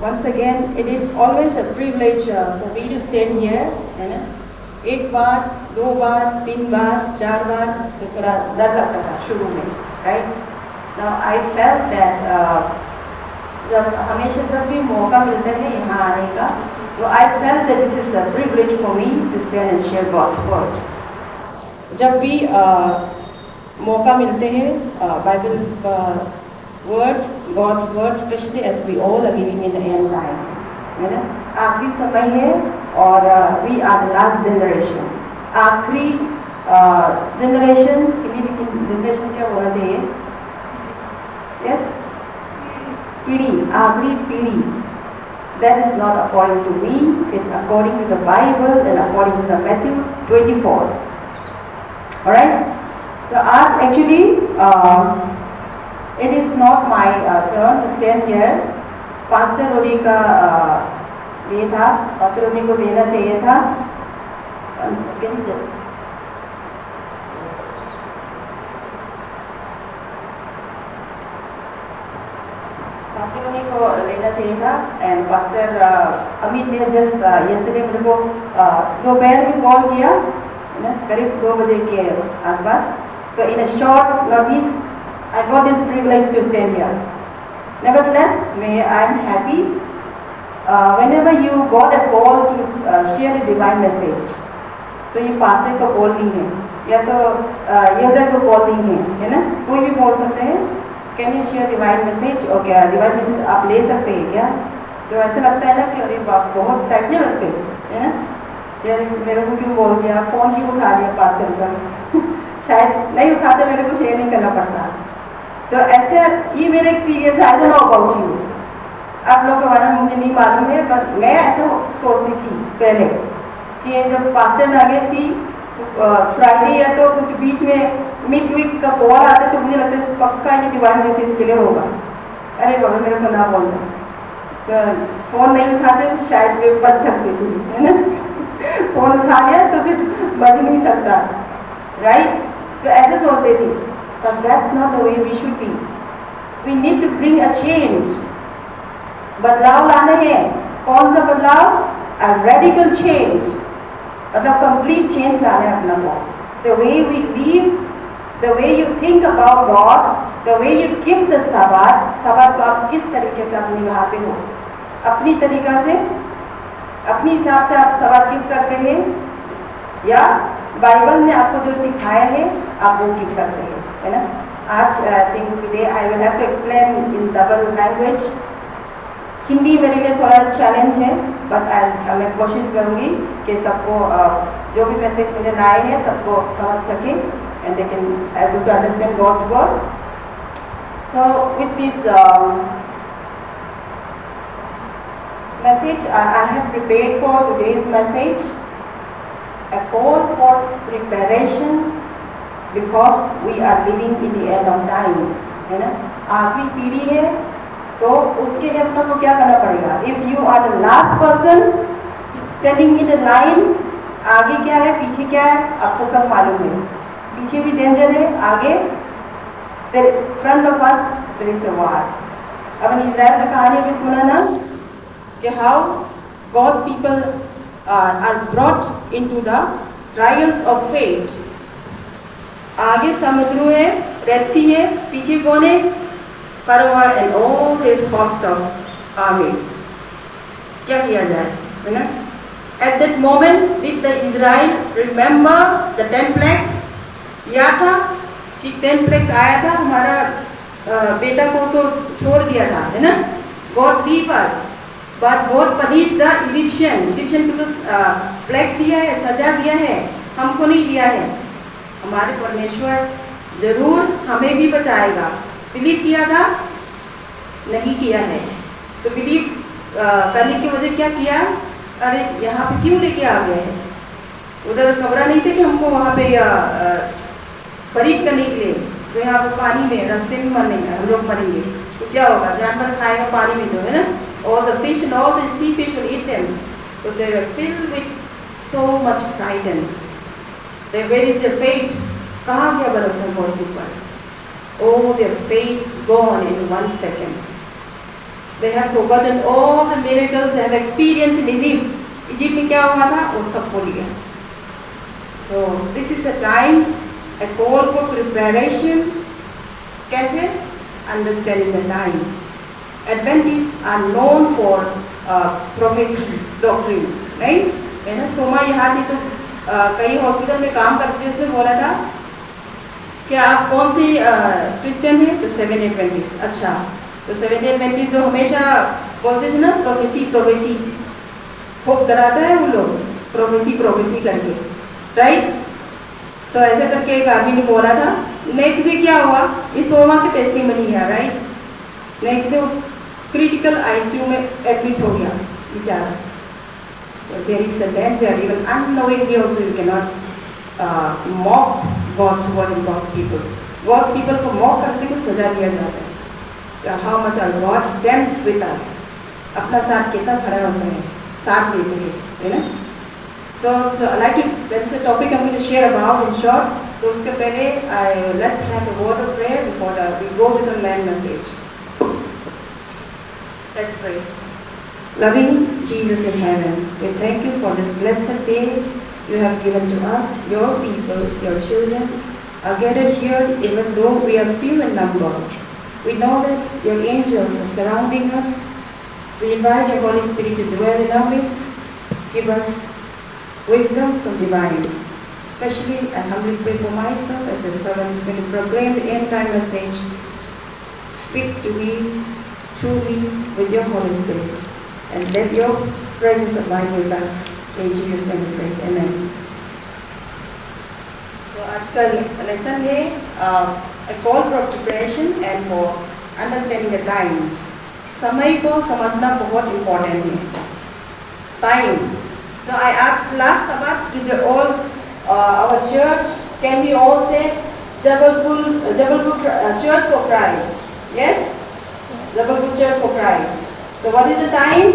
Once again, it is always a privilege for me to stand here, है ना? एक बार, दो बार, तीन बार, चार बार तो थोड़ा डर लगता था शुरू में, right? Now I felt that जब भी मौका मिलता है यहाँ आने का, तो I felt that this is a privilege for me to stand and share God's word. जब भी मौका मिलते हैं Bible words, God's words, especially as we all are living in the end time, है ना? आखिरी समय है और we are the last generation. आखिरी generation, generation क्या होना चाहिए? Yes, पीढ़ी, आखिरी पीढ़ी. That is not according to me. It's according to the Bible and according to the Matthew 24. All right. So आज actually it is not my turn to stand here. Pastor Rory का ये था, Pastor Rory को देना चाहिए था. One second, just. Pastor Rory को लेना चाहिए था, and Pastor अमित ने just yesterday मेरे को दोपहर में कॉल किया, है ना, करीब 2 बजे के आसपास. तो in a short notice I got this privilege to stand here. Nevertheless, I am happy whenever you got a call to share a divine message. So ये pastor को कॉल नहीं है, या तो यदर को कॉल नहीं है ना? कोई भी बोल सकते हैं, Can you share divine message? और क्या divine message आप ले सकते हैं क्या? तो ऐसा लगता है ना कि अरे बाप बहुत टाइम नहीं लगते, है ना? यार मेरे को क्यों बोल दिया, फोन क्यों उठा लिया pastor का? शायद नहीं उठाते, मेरे को शेयर नहीं करना पड़ता. तो ऐसे ये मेरा एक्सपीरियंस है. I don't know about you, आप लोगों के बारे में मुझे नहीं मालूम है, पर मैं ऐसा सोचती थी पहले कि जब पास्टर नागेश थी तो फ्राइडे या तो कुछ बीच में मिड वीक का कॉल आता तो मुझे लगता है पक्का ये डिवाइन मैसेज के लिए होगा. अरे बाबा मेरे को ना बोलना, तो फ़ोन नहीं उठाते शायद वे बच सकती थी, है ना? फ़ोन उठा लिया तो फिर बच नहीं सकता, राइट? तो ऐसे सोचते थी. But that's not the way we should be. We need to bring a change. बदलाव लाना है. कौन सा बदलाव? A radical change. मतलब complete change लाना है अपना God. The way we live, the way you think about God, the way you keep the Sabbath. Sabbath को आप किस तरीके से आप निभाते हो? अपनी तरीका से, अपने हिसाब से आप Sabbath कीप करते हैं, या बाइबल ने आपको जो सिखाया है आप वो कीप करते हैं, है ना? आज think today I will have to explain in double language. Hindi मेरे लिए थोड़ा चैलेंज है, बट मैं कोशिश करूँगी कि सबको जो भी मैसेज मुझे लाए हैं सबको समझ सके, and they can able to understand God's word. So with this message I have prepared for today's message, a call for preparation because we are living in the end of time, है ना? आखिरी पीढ़ी है तो उसके लिए हमको क्या करना पड़ेगा? If you are the last person standing in the line, आगे क्या है पीछे क्या है आपको सब मालूम है. पीछे भी डेंजर है, आगे front of us there is a war. Upon Israel का कहानी भी सुना ना कि how God's people are brought into the trials of faith. आगे समुद्र है, रेड सी है, पीछे कौन है? Pharaoh and all this host of army. क्या किया जाए, है ना? At that moment, did the Israel remember the 10 plagues? याद था कि 10 plagues आया था, हमारा बेटा को तो छोड़ दिया था, है ना? God leave us. But God punished the Egyptian. Egyptian को तो plagues दिया है, सजा दिया है, हमको नहीं दिया है. हमारे परमेश्वर जरूर हमें भी बचाएगा. बिलीव किया था, नहीं किया है. तो बिलीव करने की वजह क्या किया? अरे यहाँ पे क्यों लेके आ गए हैं? उधर खबरा नहीं थे कि हमको वहाँ पे खरीद करने के लिए, तो यहाँ पे पानी में रास्ते में मरेंगे, हम लोग मरेंगे तो क्या होगा? जानवर खाएगा पानी में, तो है ना? All the fish and all the sea fish will eat them. So they were filled with so much frightened. Where is their faith? कहाँ गया भरोसा गॉड के ऊपर? Oh, their faith gone in 1 second. They have forgotten all the miracles they have experienced in Egypt. Egypt में क्या हुआ था वो सब भूल गया. So this is a time, a call for preparation. कैसे? Understanding the time. Adventists are known for prophecy doctrine, right? है ना. सोमा यहाँ थी तो कई हॉस्पिटल में काम करते थे, उसने बोला था कि आप कौन सी क्रिश्चियन है, तो सेवन एडवेंटिस्ट. अच्छा, तो सेवन एडवेंटिस्ट जो हमेशा बोलते थे ना प्रोफेसी होप कराता है वो लोग, प्रोफेसी करके, राइट. तो ऐसे करके एक आदमी ने बोला था. नेक्स्ट डे क्या हुआ, इस सोमा के टेस्टिमनी है, राइट. नेक्स्ट डे वो क्रिटिकल आईसीयू में एडमिट हो गया बेचारा. There is a danger, even unknowingly also you cannot mock God's word and God's people. God's people को mock करते को सजा दिया जाता है. How much our God stands with us. अपना साथ कितना खड़ा होता है, साथ देते हैं, है ना. So I like to, that's the topic I'm going to share about in short. तो उसके पहले let's have a word of prayer before we go to the main message. Let's pray. Loving Jesus in heaven, we thank you for this blessed day you have given to us, your people, your children, are gathered here even though we are few in number. We know that your angels are surrounding us. We invite your Holy Spirit to dwell in our midst. Give us wisdom from divine. Especially, I humbly pray for myself as a servant who is going to proclaim the end time message. Speak to me, through me, with your Holy Spirit. And let your presence abide with us. In Jesus' name we pray. Amen. तो आज का lesson है a call for preparation and for understanding the times. समय को समझना बहुत important है. Time. So I asked last Sabbath to all our church, can we all say Jabalpur Church for Christ? Yes? Jabalpur Church for Christ. So what is the time?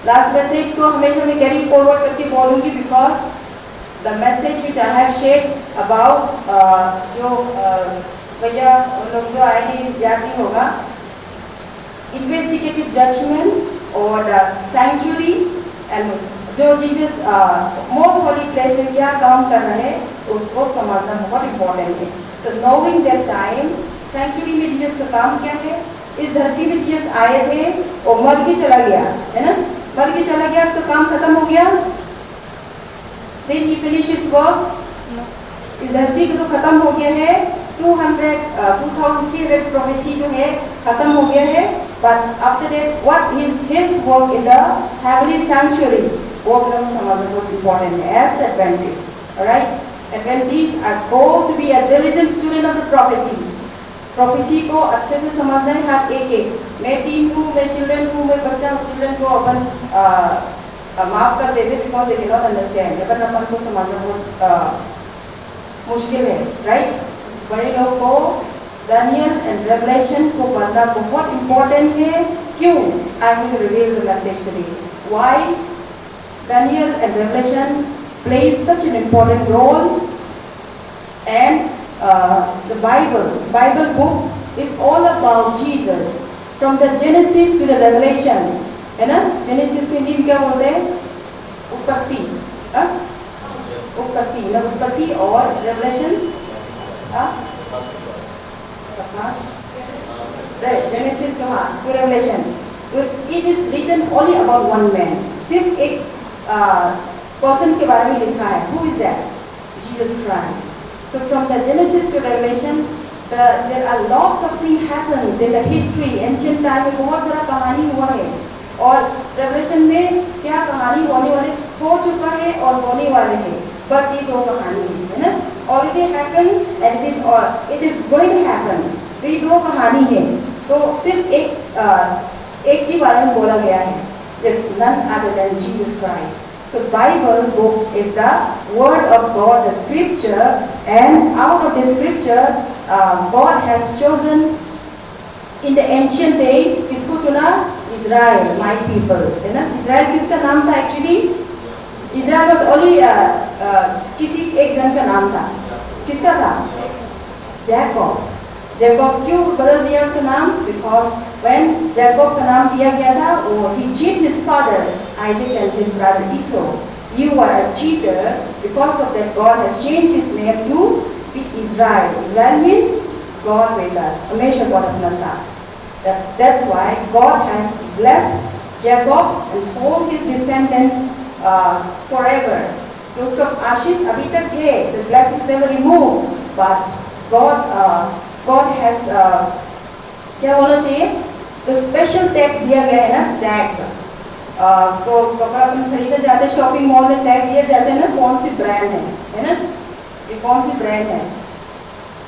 Last message को हमेशा मैं carry forward करके बोलूँगी because the message which I have shared about जो भैया उन लोग जो आएंगे याद नहीं होगा, investigative judgment और sanctuary and जो जीसस most holy place में क्या काम कर रहे हैं उसको समझना बहुत important है. So knowing that time, sanctuary में जीसस का काम क्या है, इस धरती में जीसस आए थे और मर के चला गया, है ना. मर के चला गया, उसका काम खत्म हो गया. Then he finished his work. No. इस धरती को तो खत्म हो गया है. 2300 prophecy जो है खत्म हो गया है. But after that, what is his work in the heavenly sanctuary? वो भी हम समझना बहुत important है as Adventists. Alright? Adventists are called to be a diligent student of the prophecy. Prophecy को अच्छे से समझना है हर एक. मैं टीन हूँ, मैं चिल्ड्रन हूँ, मैं बच्चा हूँ. चिल्ड्रन को अपन माफ कर देते because they can not understand, लेकिन अपन को समझना बहुत मुश्किल है, राइट. बड़े लोग को दानियल एंड रेवलेशन को पढ़ना बहुत इम्पोर्टेंट है. क्यों? I will reveal the message today. Why Daniel and Revelation plays such an important role. And the Bible book is all about Jesus from the Genesis to the Revelation, है ना. Genesis में हिंदी क्या बोलते हैं? उत्पत्ति, उत्पत्ति ना, उत्पत्ति और Revelation right, Genesis to Revelation. It is written only about one man. सिर्फ एक पर्सन के बारे में लिखा है. Who is that? Jesus Christ. So from the Genesis to Revelation, there are lots of things happens in the history. Ancient time में बहुत सारा कहानी हुआ है और Revelation में क्या कहानी होने वाले हो चुका है और होने वाले हैं. बस ये दो कहानी है ना. Already happened and it is going to happen. ये दो कहानी है. तो सिर्फ एक के बारे में बोला गया है. It's none other than Jesus Christ. So Bible book is the word of God, the scripture, and out of the scripture, God has chosen in the ancient days. किसको चुना? Israel, my people, है ना. Israel किसका नाम था actually? Israel was only किसी एक जन का नाम था. किसका था? Jacob. Jacob क्यों बदल दिया उसका नाम? Because when Jacob का नाम दिया गया था, वो he cheated his father Isaac and his brother Esau. You are a cheater. Because of that, God has changed his name to be Israel. Israel means God with us. हमेशा God अपना साथ. That's why God has blessed Jacob and all his descendants forever. तो उसका आशीष अभी तक है. The blessings never removed, but God has क्या बोलना चाहिए? तो स्पेशल टैग दिया गया है ना, टैग. उसको कपड़ा अपन खरीदने जाते हैं शॉपिंग मॉल में, टैग दिए जाते हैं ना, कौन सी ब्रांड है ना, ये कौन सी ब्रांड है.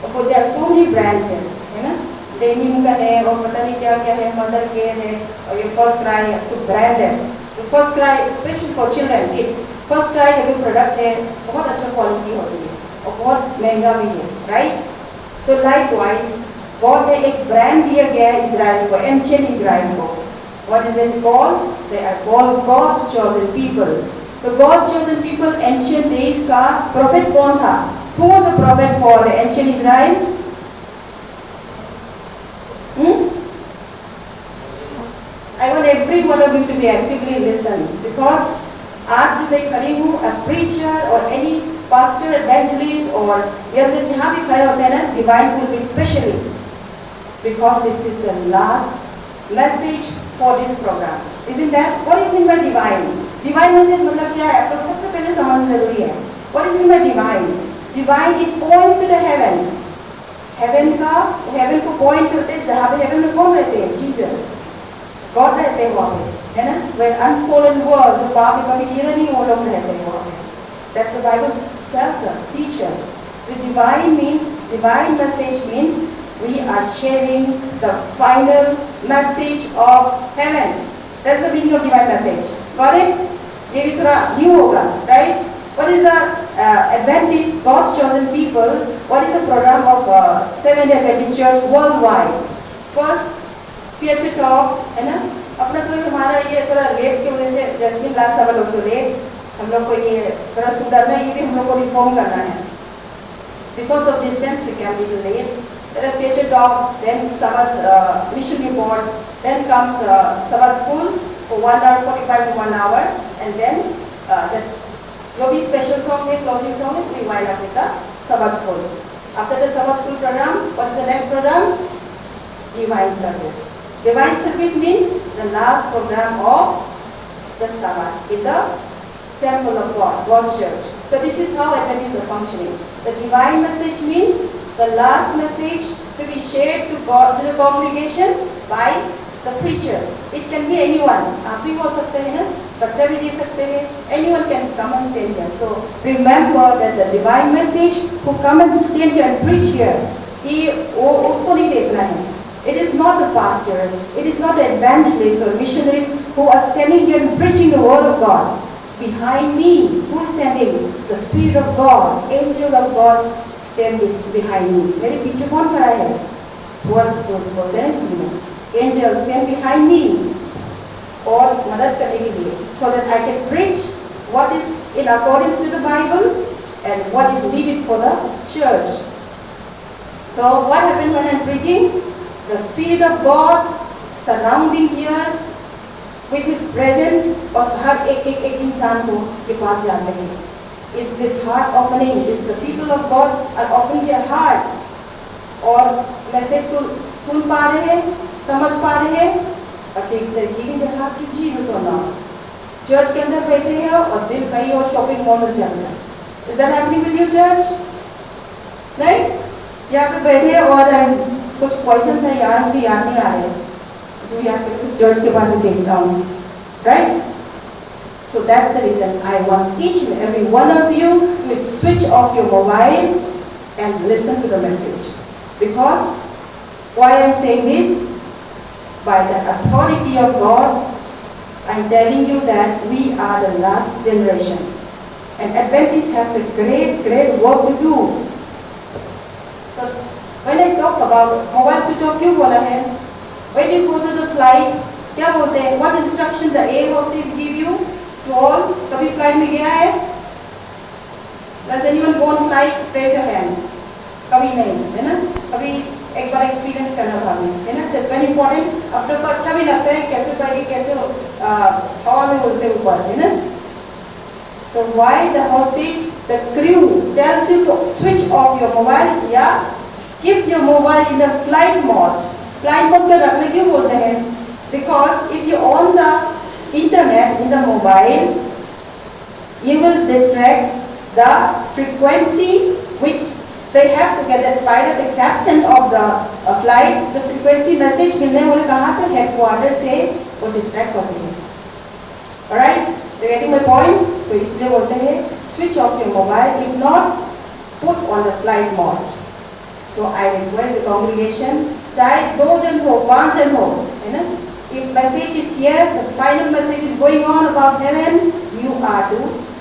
और there are so many brand है ना, डेनिम का है और पता नहीं क्या क्या है, मदर केयर है और ये फर्स्ट क्राई है, उसको ब्रांड है. तो first cry special for children kids, first cry का जो प्रोडक्ट है बहुत अच्छा क्वालिटी होती है और बहुत महंगा भी है, राइट. तो लाइकवाइज गॉड ने एक ब्रांड दिया गया है इजराइल को, एंशिएंट इजराइल को. What is it called? They are called God's chosen people. So God's chosen people, ancient days का prophet कौन था? Who was a prophet for ancient Israel? I want every one of you to be actively listen, because आज मैं खड़ी हूँ, a preacher or any pastor, evangelist or evangelist यहाँ भी खड़े होते हैं ना, divine pulpit especially, because this is the last message for this program. Isn't that? What is meant by divine? Divine message मतलब क्या है? तो सबसे पहले समझना जरूरी है. What is meant by divine? Divine it points to the heaven. Heaven को point करते हैं, जहाँ पे heaven में कौन रहते हैं? Jesus. God रहते हैं वहाँ पे, है ना? When unfallen world, जो वहाँ पे कभी गिरा नहीं, वो लोग रहते हैं वहाँ पे. That's the Bible tells us, teaches. The divine means, divine message means we are sharing the final message of heaven. That's the meaning of divine message. Got it? ये भी थोड़ा new होगा, right? What is the Adventist, God's chosen people? What is the program of Seventh-day Adventist Church worldwide? First, future talk, है ना? अपना तो हमारा ये थोड़ा लेट की वजह से, जैस्मिन लास्ट साल also late, हम लोग को ये थोड़ा सुधारना, ये भी हम लोग को रिफॉर्म करना है. Because of distance, we can be late. Then a future talk, then Sabbath mission report, then comes Sabbath school for 1 hour 45 to 1 hour, and then जो भी special song है, closing song है, we wind up with the Sabbath school. After the Sabbath school program, what is the next program? Divine service. Divine service means the last program of the Sabbath in the temple of God, God's church. So this is how Adventists are functioning. The divine message means the last message to be shared to God, to the congregation by the preacher. It can be anyone. आप भी बोल सकते हैं ना, बच्चा भी दे सकते हैं. Anyone can come and stand here. So remember that the divine message who come and stand here and preach here, वो उसको नहीं देखना है. It is not the pastors, it is not the evangelists or missionaries who are standing here and preaching the word of God. Behind me, who is standing? The Spirit of God, angel of God standing behind me. मेरे पीछे कौन खड़ा है? स्वर्ग बोलते हैं, angel stand behind me और मदद करने के लिए, so that I can preach what is in accordance to the Bible and what is needed for the church. So what happened when I'm preaching? The Spirit of God surrounding here with His presence और हर एक इंसान को के पास जाते हैं. Is this heart opening? Is the people of God are opening their heart और message को सुन पा रहे हैं, समझ पा रहे हैं, और giving their heart to Jesus or not? Church के अंदर बैठे हैं और दिल कहीं और शॉपिंग मॉल में चल रहा है. Is that happening with your church? नहीं? यहाँ पे बैठे और कुछ क्वेश्चन है यार, मुझे याद नहीं आ रहे, जो यहाँ पे चर्च के बारे में देखता हूँ, right? So that's the reason I want each and every one of you to switch off your mobile and listen to the message. Because why I'm saying this? By the authority of God, I'm telling you that we are the last generation, and Adventist has a great work to do. So when I talk about mobile switch off, क्यों बोला है? When you go to the flight, क्या बोलते हैं? What instruction the air hostess give you to all? कभी flight में गया है? Does anyone go on flight? Raise your hand. कभी नहीं, है ना? कभी एक बार एक्सपीरियंस करना भाभी, है ना? That's very important. अपने को अच्छा भी लगता है कैसे बैठ के कैसे हवा में उड़ते ऊपर, है ना? So why the hostage, the crew tells you to switch off your mobile या keep your mobile in the flight mode. Flight mode पे रखने क्यों बोलते हैं? Because if you on the internet in the mobile, you will distract the frequency which they have to get that pilot, the captain of the flight, the frequency message मिलने वाले कहाँ से? Headquarters से वो distract होते हैं। Alright? So getting my point? तो इसलिए बोलते हैं switch off your mobile, if not put on the flight mode. So I request the congregation, चाहे 2 जन हो 5 जन हो, है ना? If message is here, the final message is going on about heaven, you are to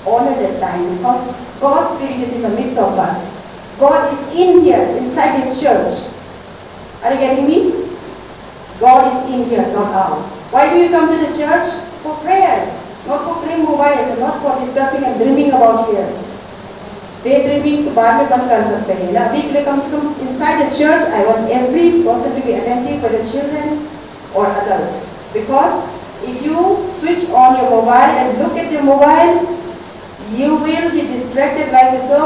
honor that time because God's Spirit is in the midst of us. God is in here, inside His church. Are you getting me? God is in here, not out. Why do you come to the church? For prayer. Not for playing mobile, not for discussing and dreaming about here. Daydreaming तो बाद में बंद कर सकते हैं ना, अभी के लिए कम से कम inside the church I want every person to be attentive, whether children or adults, because if you switch on your mobile and look at your mobile, you will be distracted like so.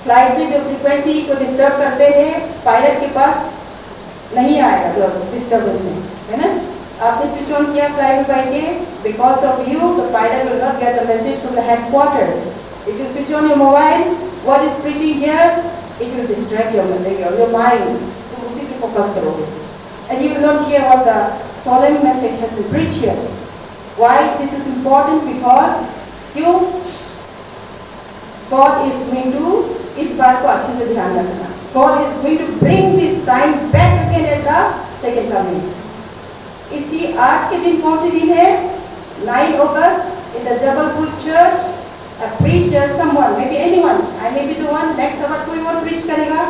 Flight में जो frequency को disturb करते हैं pilot के पास नहीं आएगा जो disturbance है ना? आपने स्विच ऑन किया फ्लाइट में बैठ के, because of you the pilot will not get the message from the headquarters. If you switch on your mobile, what is preaching here, it will distract your mind. तुम उसी पे focus करोगे and you will not hear what the solemn message has been preached here. Why this is important? Because क्यों? God is going to, इस बात को अच्छे से ध्यान रखना, God is going to bring this time back again at the second coming. इसी आज के दिन कौन सी दिन है? 9 August in the Jabalpur church, a preacher, someone, maybe anyone, I may be the one, next Sabbath कोई और preach करेगा,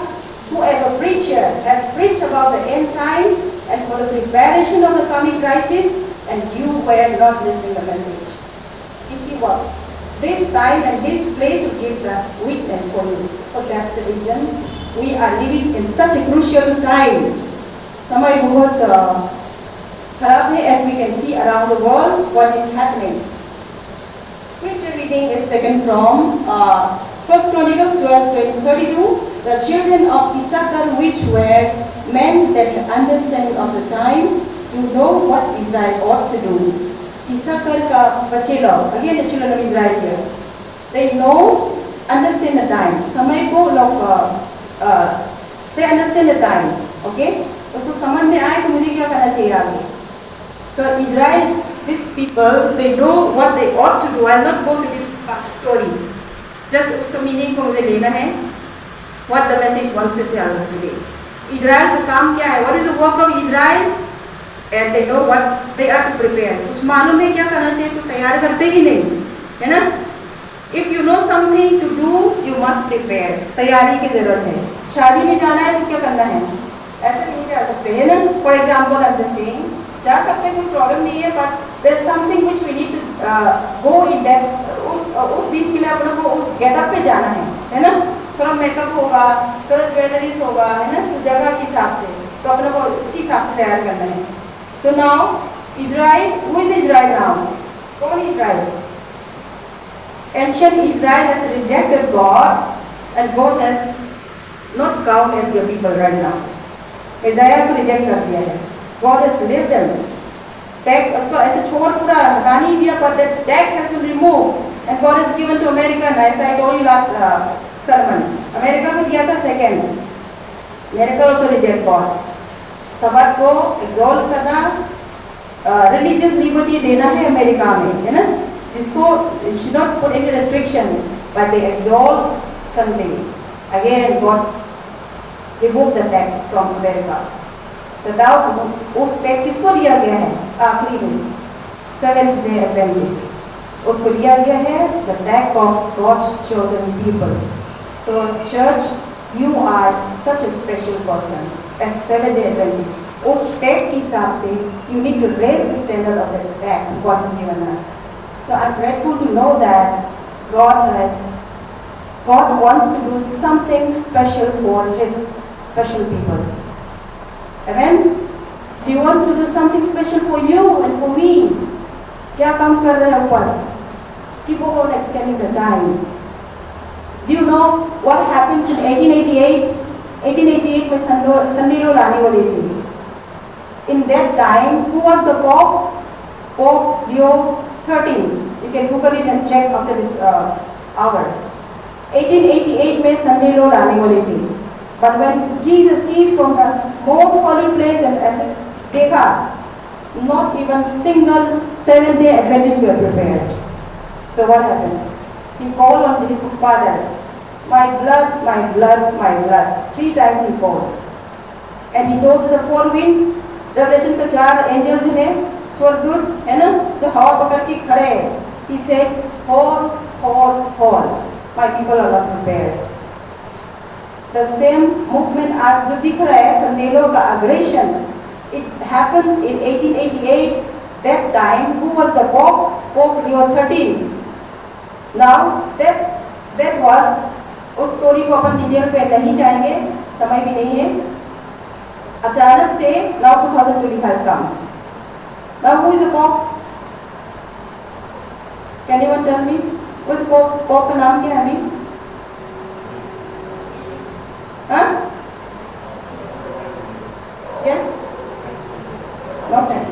whoever preacher has preached about the end times and for the preparation of the coming crisis, and you were not listening to the message. इसी वक्त this time and this place will give the witness for you. So that's the reason we are living in such a crucial time. समय बहुत खराब है, as we can see around the world what is happening. Scripture reading is taken from 1 Chronicles 12:32. The children of Issachar, which were men that had understanding of the times, to know what Israel ought to do. Issachar का बच्चे लोग, again the children of Israel here, they knows, understand the time. समय को लोग they understand the time, okay? तो समझ में आए तो मुझे क्या करना चाहिए आगे? So Israel, these people, they know what they ought to do. I'll not go to this story. Just उसका meaning को मुझे लेना है. What the message wants to tell us today. Israel का काम क्या है? What is the work of Israel? And they know what they are to prepare. कुछ मालूम है क्या करना चाहिए तो तैयार करते ही नहीं, है ना? If you know something to do, you must prepare. तैयारी की जरूरत है. शादी में जाना है तो क्या करना है? ऐसे नहीं जा सकते, है ना? For example, I'm just saying, जा सकते कोई प्रॉब्लम नहीं है, but there is something which we need to go in that. उस दिन के लिए अपने को उस गेटअप पे जाना है ना? थोड़ा मेकअप होगा, थोड़ा ज्वेलरीज होगा, है ना? तो जगह के हिसाब से तो अपने को इसके हिसाब से तैयार करना है. So now Israel, who is Israel now? कौन Israel? Ancient Israel has rejected God, and God has not counted as their people right now. Isaiah को reject कर दिया है. God has left them. Tag उसको ऐसे छोड़ पूरा हटा नहीं दिया, but that tag has been removed, and God has given to America. As I told you last sermon, America को दिया था second. America also reject God. सबात को exalt करना, religious liberty देना है अमेरिका में, है ना? जिसको should not put any restriction, but they exalt something. Again, God removed the tag from America. तो now उस tag किसको दिया गया है? आखिरी में Seventh Day Adventist उसको दिया गया है, the tag of God's chosen people. So church, you are such a special person. As Seventh Day Adventist, उस tag के हिसाब से you need to raise the standard of the tag God has given us. So I'm grateful to know that God wants to do something special for His special people. Amen? He wants to do something special for you and for me. क्या काम कर रहे हैं ऊपर? Keep on extending the time. Do you know what happens in 1888? 1888 में Sunday लाने वाली थी. In that time, who was the Pope? Pope Leo XIII. You can Google it and check after this hour. 1888 में Sunday लाने वाली थी. But when Jesus sees from the most holy place and ऐसे देखा, not even single 7-day Adventists were prepared. So what happened? He called on his father, my blood, my blood, my blood. 3 times he called. And he told to the 4 winds, Revelation के 4 angel जो है स्वर्गदूत है ना, जो हवा पकड़ के खड़े हैं. He said, hold, hold, hold. My people are not prepared. The same movement आज जो दिख रहा है संदेलों का aggression, it happens in 1888. That time, who was the Pope? Pope Leo XIII. Now that was, उस स्टोरी को अपन डिटेल पे नहीं जाएंगे, समय भी नहीं है. अचानक से now 2025 comes. Now who is the Pope? Can anyone tell me? Who is the Pope? Pope का नाम क्या है अभी? हाँ? Yes? Not that.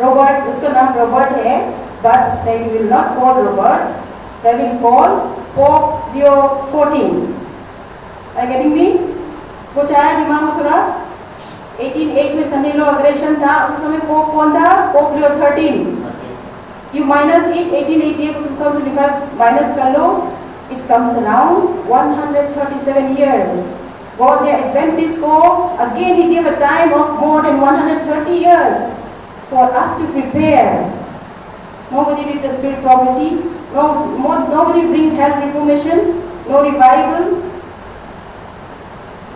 Robert, उसका नाम रॉबर्ट है, but they will not call Robert. They will call Pope Leo XIV. Are you getting me? कुछ आया दिमाग में थोड़ा? 1808 में संडेलो अग्रेशन था, उस समय पोप कौन था? Pope Leo 13. You minus it, 1888 to 2025 minus कर लो, it comes around 137 years. God the Adventist को again he gave a time of more than 130 years for us to prepare. Nobody did the spirit prophecy. Nobody bring health reformation. No revival.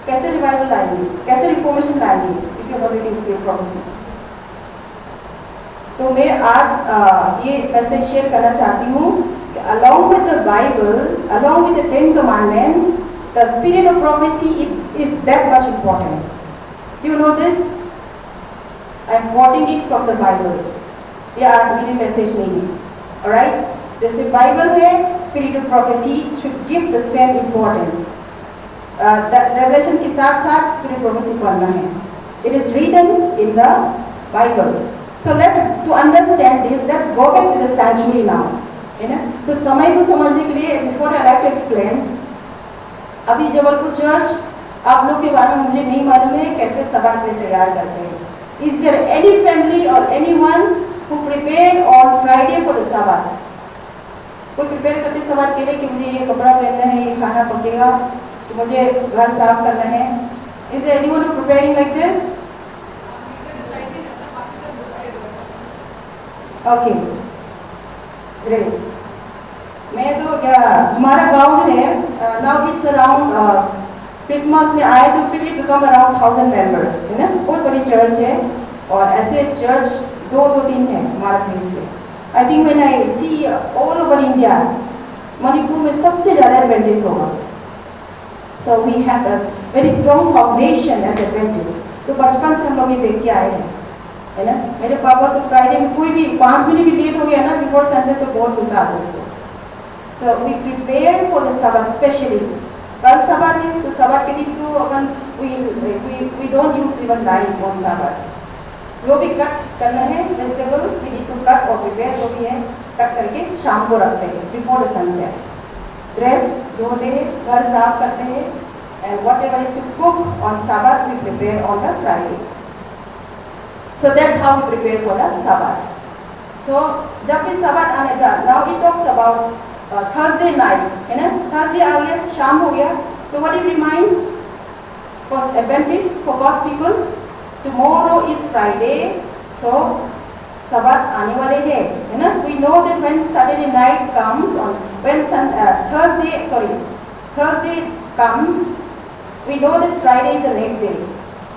कैसे revival लाएंगे, कैसे reformation लाएंगे if you are reading spirit prophecy? तो मैं आज ये message share करना चाहती हूँ कि along with the Bible, along with the 10 commandments, the spirit of prophecy is that much important. Do you know this? I am quoting it from the Bible. ये आज मेरी मैसेज नहीं है. Alright? जैसे बाइबल है, spirit of prophecy should give the same importance. Revelation के साथ साथ spirit prophecy पढ़ना है. It is written in the Bible. So to understand this, let's go back to the sanctuary now. है ना? तो समय को समझने के लिए before I like to explain, अभी जबलपुर चर्च आप लोग के बारे में मुझे नहीं मालूम है कैसे सबात में तैयार करते हैं. Is there any family or anyone who prepared on Friday for the Sabbath? कोई प्रिपेयर करते सबात के लिए कि मुझे ये कपड़ा पहनना है, ये खाना पकेगा, तो मुझे घर साफ करना है. Is there anyone who preparing like this? Okay, great. मैं तो क्या हमारा गांव जो है now it's around क्रिसमस में आए तो फिर it become around 1000 members है ना. बहुत बड़ी चर्च है और ऐसे चर्च 2-3 है हमारे प्लेस पे. I think when I see all over India, Manipur में सबसे ज़्यादा एडवेंटिस्ट होगा. So we have a very strong foundation as Adventists. तो बचपन से हम लोग ये देख के आए हैं, है ना. मेरे पापा तो फ्राइडे में कोई भी 5 मिनट भी लेट हो गया ना बिफोर संडे तो बहुत गुस्सा आता है. So we prepared for the Sabbath specially. कल Sabbath है तो Sabbath के दिन तो अपन we don't use even knife on Sabbath. जो भी कट करना है vegetables we need to cut or prepare जो भी है कट करके शाम को रखते हैं before the sunset. ड्रेस धोते हैं, घर साफ करते हैं, and whatever is to cook on Sabbath we prepare on the Friday. So that's how we prepare for the Sabbath. So जब भी Sabbath आने का, now he talks about Thursday night, है ना. Thursday आ गया, शाम हो गया, so what it reminds for Adventists, for God's people, tomorrow is Friday, so Sabbath आने वाले हैं, है ना. We know that when Saturday night comes, on when Thursday comes, we know that Friday is the next day.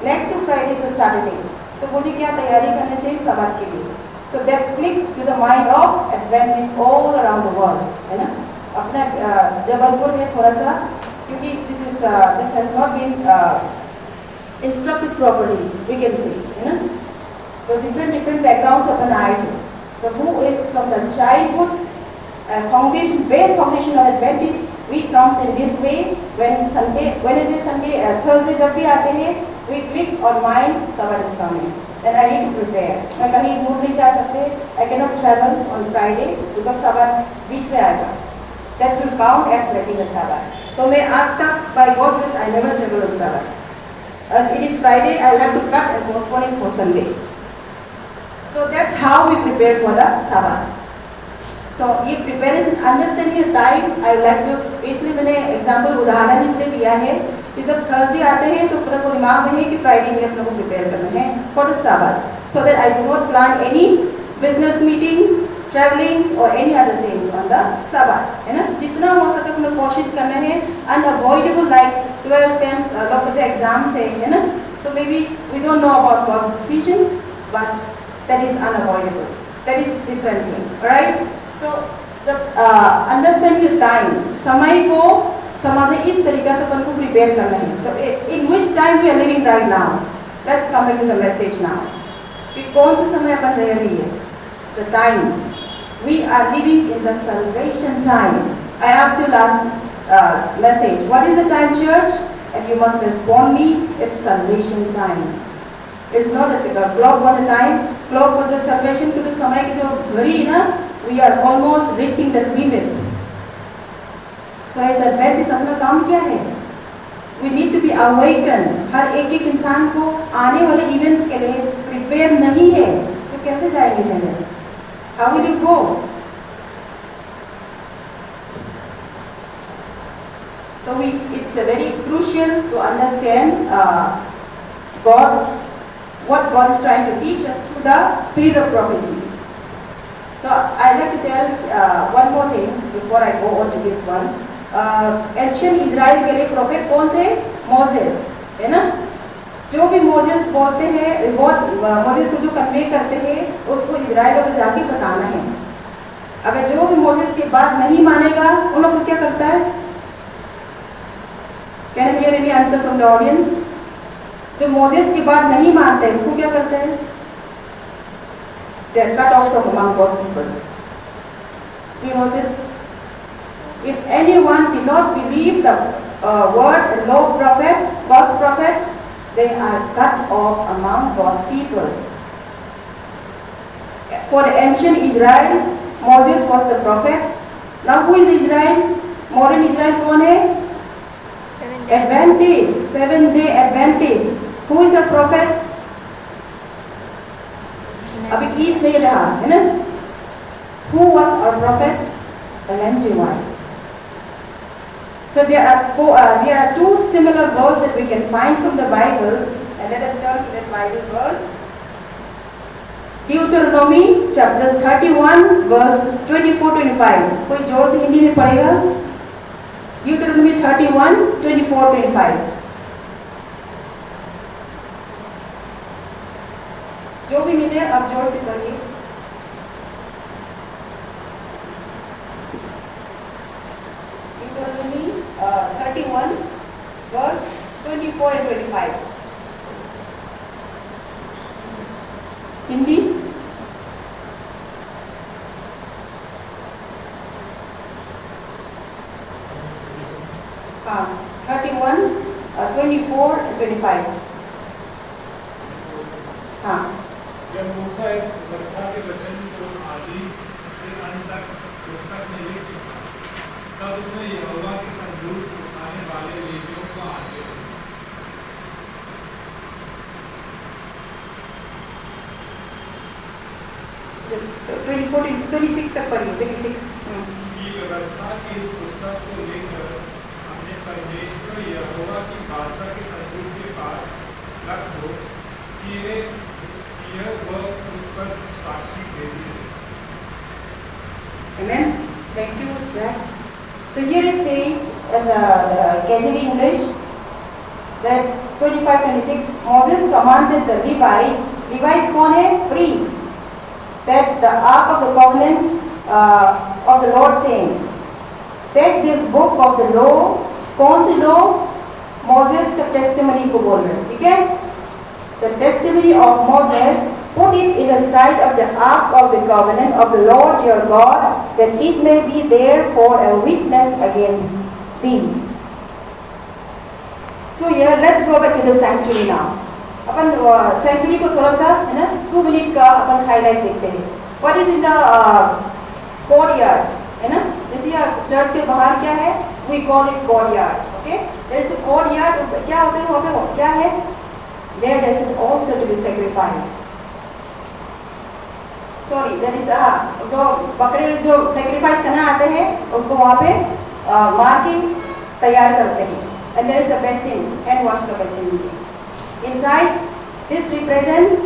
Next to Friday is a Saturday. तो मुझे क्या तैयारी करनी चाहिए Sabbath के लिए? So that click to the mind of Adventists all around the world, है ना. अपना जबलपुर में थोड़ा सा क्योंकि this is this has not been instructed properly, we can say, you know. So different backgrounds अपन आए थे. So who is from the childhood base foundation of Adventist, we comes in this way. When Wednesday, Sunday, Thursday जब भी आते हैं, we click on mind Sabbath is coming. Then I need to prepare. मैं कहीं दूर नहीं जा सकते. I cannot travel on Friday because Sabbath बीच में आएगा. That will count as breaking the Sabbath. तो मैं आज तक by God's grace I never travel on Sabbath. It is Friday, I will have to cut and postpone it for Sunday. So that's how we prepare for the Sabbath. So ये preparation, understanding the time, I would like to, इसलिए मैंने example उदाहरण इसलिए दिया है कि जब Thursday आते हैं तो अपने को दिमाग में है कि Friday में अपने को prepare करना है for the Sabbath, so that I do not plan any business meetings, travelings or any other things on the Sabbath, है ना. जितना हो सके अपने कोशिश करना है unavoidable, like 12th 10th लोग का जो exams है ना, so maybe we don't know about God's decision, but that is unavoidable, that is different thing, alright. So the understanding the time, समय को समाधि इस तरीका से अपन को prepare करना है. So in which time we are living right now? Let's come back to the message now. कि कौन से समय अपन रह रही है? The times we are living in the salvation time. I asked you last message, what is the time, church? And you must respond me, it's salvation time. It's not a clock on a time. Clock was the salvation to the समय की जो घड़ी ना, we are almost reaching the limit. So as Adventists अपना काम क्या है? We need to be awakened. हर एक इंसान को आने वाले events के लिए prepare नहीं है, तो कैसे जाएंगे haven? How will you go? So it's very crucial to understand what God is trying to teach us through the spirit of prophecy. So I'd like to tell one more thing before I go on to this one. Ancient Israel के लिए prophet कौन थे? Moses, है ना? जो भी Moses बोलते हैं, Moses को जो convey करते हैं, उसको इजराइल को जाके बताना है. अगर जो भी Moses की बात नहीं मानेगा, उन लोग को क्या करता है? Can I hear any answer from the audience? जो Moses की बात नहीं मानते हैं, उसको क्या करते हैं? They are cut off from among God's people. Do you know this? If anyone did not believe the word and law prophet, false prophet, they are cut off among God's people. For the ancient Israel, Moses was the prophet. Now who is Israel? Modern Israel कौन है? Adventist, 7-day Adventist. Who is the prophet? अभी piece नहीं रहा है ना. Who was our prophet? Ellen G. White. So there are two similar verses that we can find from the Bible, and let us turn to that Bible verse. Deuteronomy chapter 31 verse 24-25. कोई जोर से हिंदी में पढ़ेगा? Deuteronomy 31 24-25. जो भी मिले आप जोर से पढ़िए. Deuteronomy 31 verse 24 and 25. हिंदी? हाँ, 31, 24 and 25. हाँ. जब मूसा इस व्यवस्था के वचन को आदि से अंत तक पुस्तक में लिख चुका, तब उसने यहोवा के संदूक उठाने वाले लेवियों को आगे So 24 to 26 तक पढ़िए. 26 की व्यवस्था की इस पुस्तक को लेकर अपने परमेश्वर यहोवा की वाचा के संदूक के पास रख दो कि वह उस पर साक्षी देती है. Amen. Thank you, Jack. So here it says in the KJV English that 25-26 Moses commanded the Levites. Levites कौन है? Priests. That the ark of the covenant of the Lord saying, take this book of the law. कौन सी law? Moses का testimony को बोल रहे हैं, ठीक है। The testimony of Moses, put it in the sight of the ark of the covenant of the Lord your God, that it may be there for a witness against thee. So here let's go back to the sanctuary now. अपन sanctuary को थोड़ा सा है ना 2 minute का अपन highlight देखते हैं। What is in the courtyard, है ना, जैसे चर्च के बाहर क्या है, we call it courtyard, okay? There is a courtyard, क्या होता है वहाँ पे, क्या है, there is also to be sacrifice. Sorry, there is जो बकरे जो sacrifice करना आते हैं उसको वहाँ पे मार के तैयार करते हैं। And there is a basin, hand wash का basin। Inside, this represents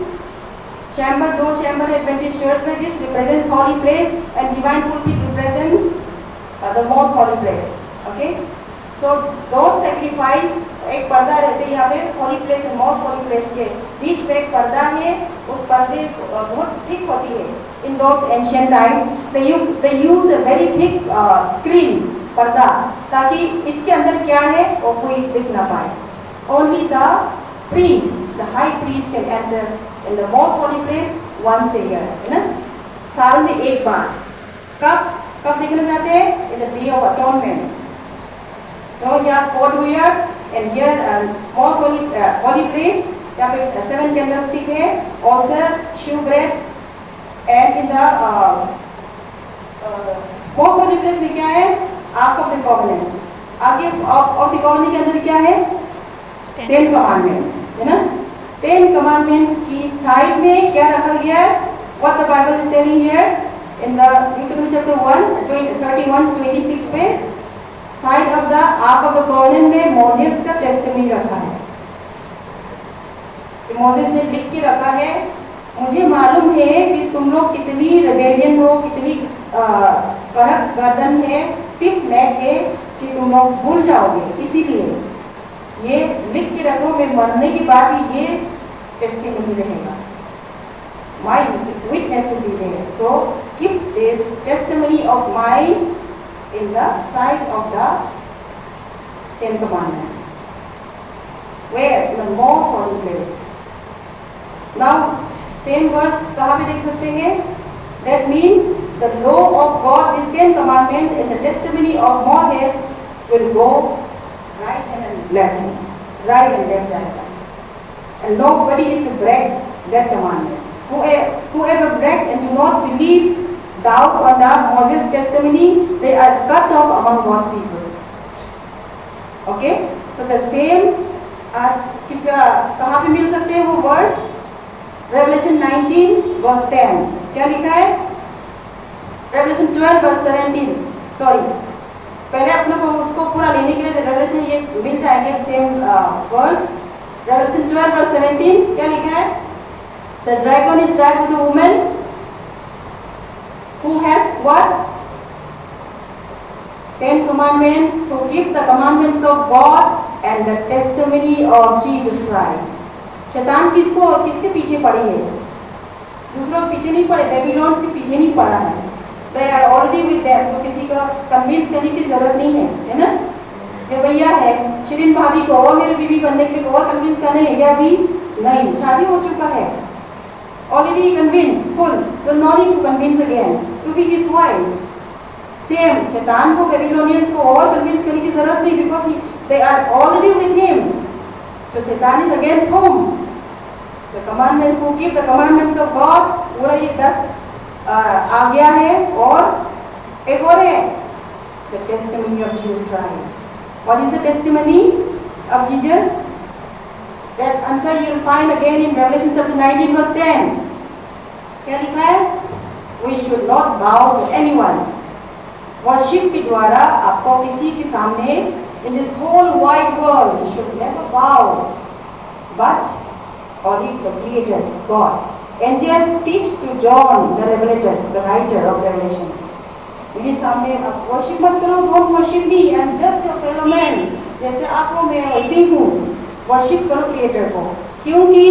chamber, 2 chamber है 20 church में, this represents holy place and divine pulpit represents the most holy place, okay? So those sacrifice, एक पर्दा रहते हैं यहाँ पे holy place and most holy place के बीच में एक पर्दा है, उस पर्दे बहुत thick होती है। In those ancient times, they use a very thick screen, पर्दा, ताकि इसके अंदर क्या है वो कोई दिख ना पाए। Only the priest, the high priest can enter in the most holy place once a year, है ना, साल में एक बार। कब देखना चाहते हैं? In the day of atonement। तो यहाँ courtyard and here most holy place, यहाँ पे 7 candlestick है, altar, shewbread, and in the most holy place में क्या है? Ark of the Covenant। आगे of the Covenant के अंदर क्या है? 10 commandments, है ना। 10 commandments की साइड में क्या रखा गया है? What the Bible is telling here in the Deuteronomy chapter 1:31-26 में, side of the arc of the covenant में मोसेस का टेस्टिमनी रखा है। मोसेस ने लिख के रखा है, मुझे मालूम है कि तुम लोग कितनी रेबेलियन हो, कितनी कड़क गर्दन है, स्टिफ नेक है कि तुम लोग भूल जाओगे, इसीलिए ये लिख के रखो, मैं मरने के बाद भी ये टेस्टिमनी रहेगा। My witness will be there. So keep this testimony of mine in the sight of the 10 commandments. Where? In the most holy place. Now same verse कहाँ पे देख सकते हैं? That means the law of God, these 10 commandments and the testimony of Moses will go right and left, right and left जाएगा, and nobody is to break that commandments. Whoever break and do not believe, doubt on the Moses testimony, they are cut off among God's people. Okay? So the same किसका कहाँ पे मिल सकते हैं वो verse? Revelation 19 verse 10 क्या लिखा है? Revelation 12 verse 17 sorry, पहले अपने को उसको पूरा लेने के लिए Revelation ये मिल जाएंगे सेम वर्स। Revelation 12 verse 17 क्या लिखा है? The dragon is dragged with the woman who has what? 10 commandments, to keep the commandments of God and the testimony of Jesus Christ. शैतान किसके पीछे पड़ी है? दूसरों के पीछे नहीं पड़े, बेबीलोन्स के पीछे नहीं पड़ा है। They are already with them, so किसी का कन्विंस करने की जरूरत नहीं है, है ना। ये भैया है, शिरीन भाभी को और मेरे बीवी बनने के लिए और कन्विंस करने है क्या? अभी नहीं, शादी हो चुका है, already convinced, full, so no need to convince again to be his wife. Same, शैतान को बेबीलोनियंस को और कन्विंस करने की जरूरत नहीं, because they are already with him. So Satan is against whom? The commandment, who keep the commandments of God. पूरा ये 10 आ गया है, और एक और है, the testimony of Jesus Christ. What is the testimony of Jesus? That answer you will find again in Revelation chapter 19 verse 10. क्या लिखा है? We should not bow to anyone. Worship के द्वारा आपको किसी के सामने in this whole wide world you should never bow, but only the Creator God. Angel teach to John the Revelator, the writer of Revelation. मेरे सामने आप worship मत करो, don't worship me and just your fellow man. जैसे आपको मैं वैसे ही हूँ, worship करो Creator को, क्योंकि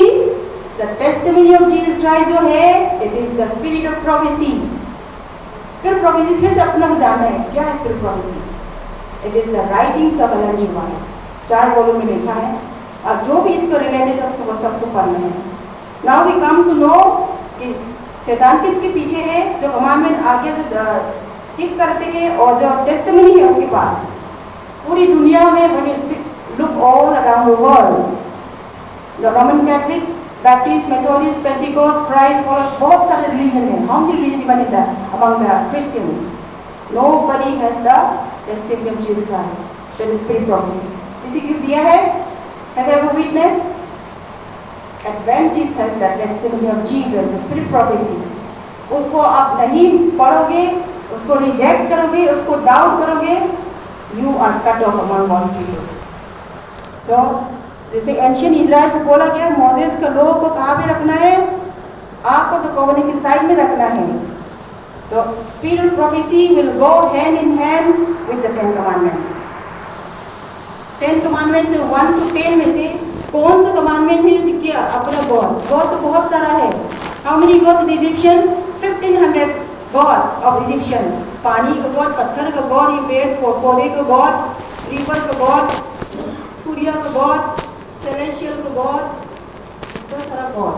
the testimony of Jesus Christ जो है, it is the spirit of prophecy. Spirit of prophecy फिर से अपना को जानना है, क्या है spirit of prophecy? It is the writings of Ellen G. White. 4 volume में लिखा है। अब जो भी इसको रिलेटेड है वो सबको पढ़ना है। Now we come to know कि शैतान किसके पीछे है, जो कमांडमेंट आगे जो ठीक करते हैं और जो टेस्टिमनी है उसके पास। पूरी दुनिया में when you look all around the world, the Roman Catholic, Baptist, Methodist, Pentecost, Christ, बहुत सारे रिलीजन हैं। How many religion even is that among the Christians? Nobody has the testimony of Jesus Christ, the spirit prophecy. किसी को दिया है? Have you ever witnessed? Adventist has the testimony of Jesus, the spirit prophecy. उसको आप नहीं पढ़ोगे, उसको reject करोगे, उसको डाउट करोगे, you are cut off among God's people. तो जैसे एंशियंट इजराइल को बोला गया, मोसेस के लोगों को कहाँ पे रखना है? आग को तो कोवनेंट की साइड में रखना है। तो spirit prophecy will go hand in hand with the 10 commandments. 10 commandments में 1 to 10 में से कौन सा कमांडमेंट है जो किया? अपना गॉड। गॉड तो बहुत सारा है। How many gods in Egyptian? 1500 God's of Egyptian. पानी का गॉड, पत्थर का गॉड, ये पेड़ पौधे का गॉड, रिवर का गॉड, सूर्य का गॉड, celestial का गॉड, बहुत सारा God.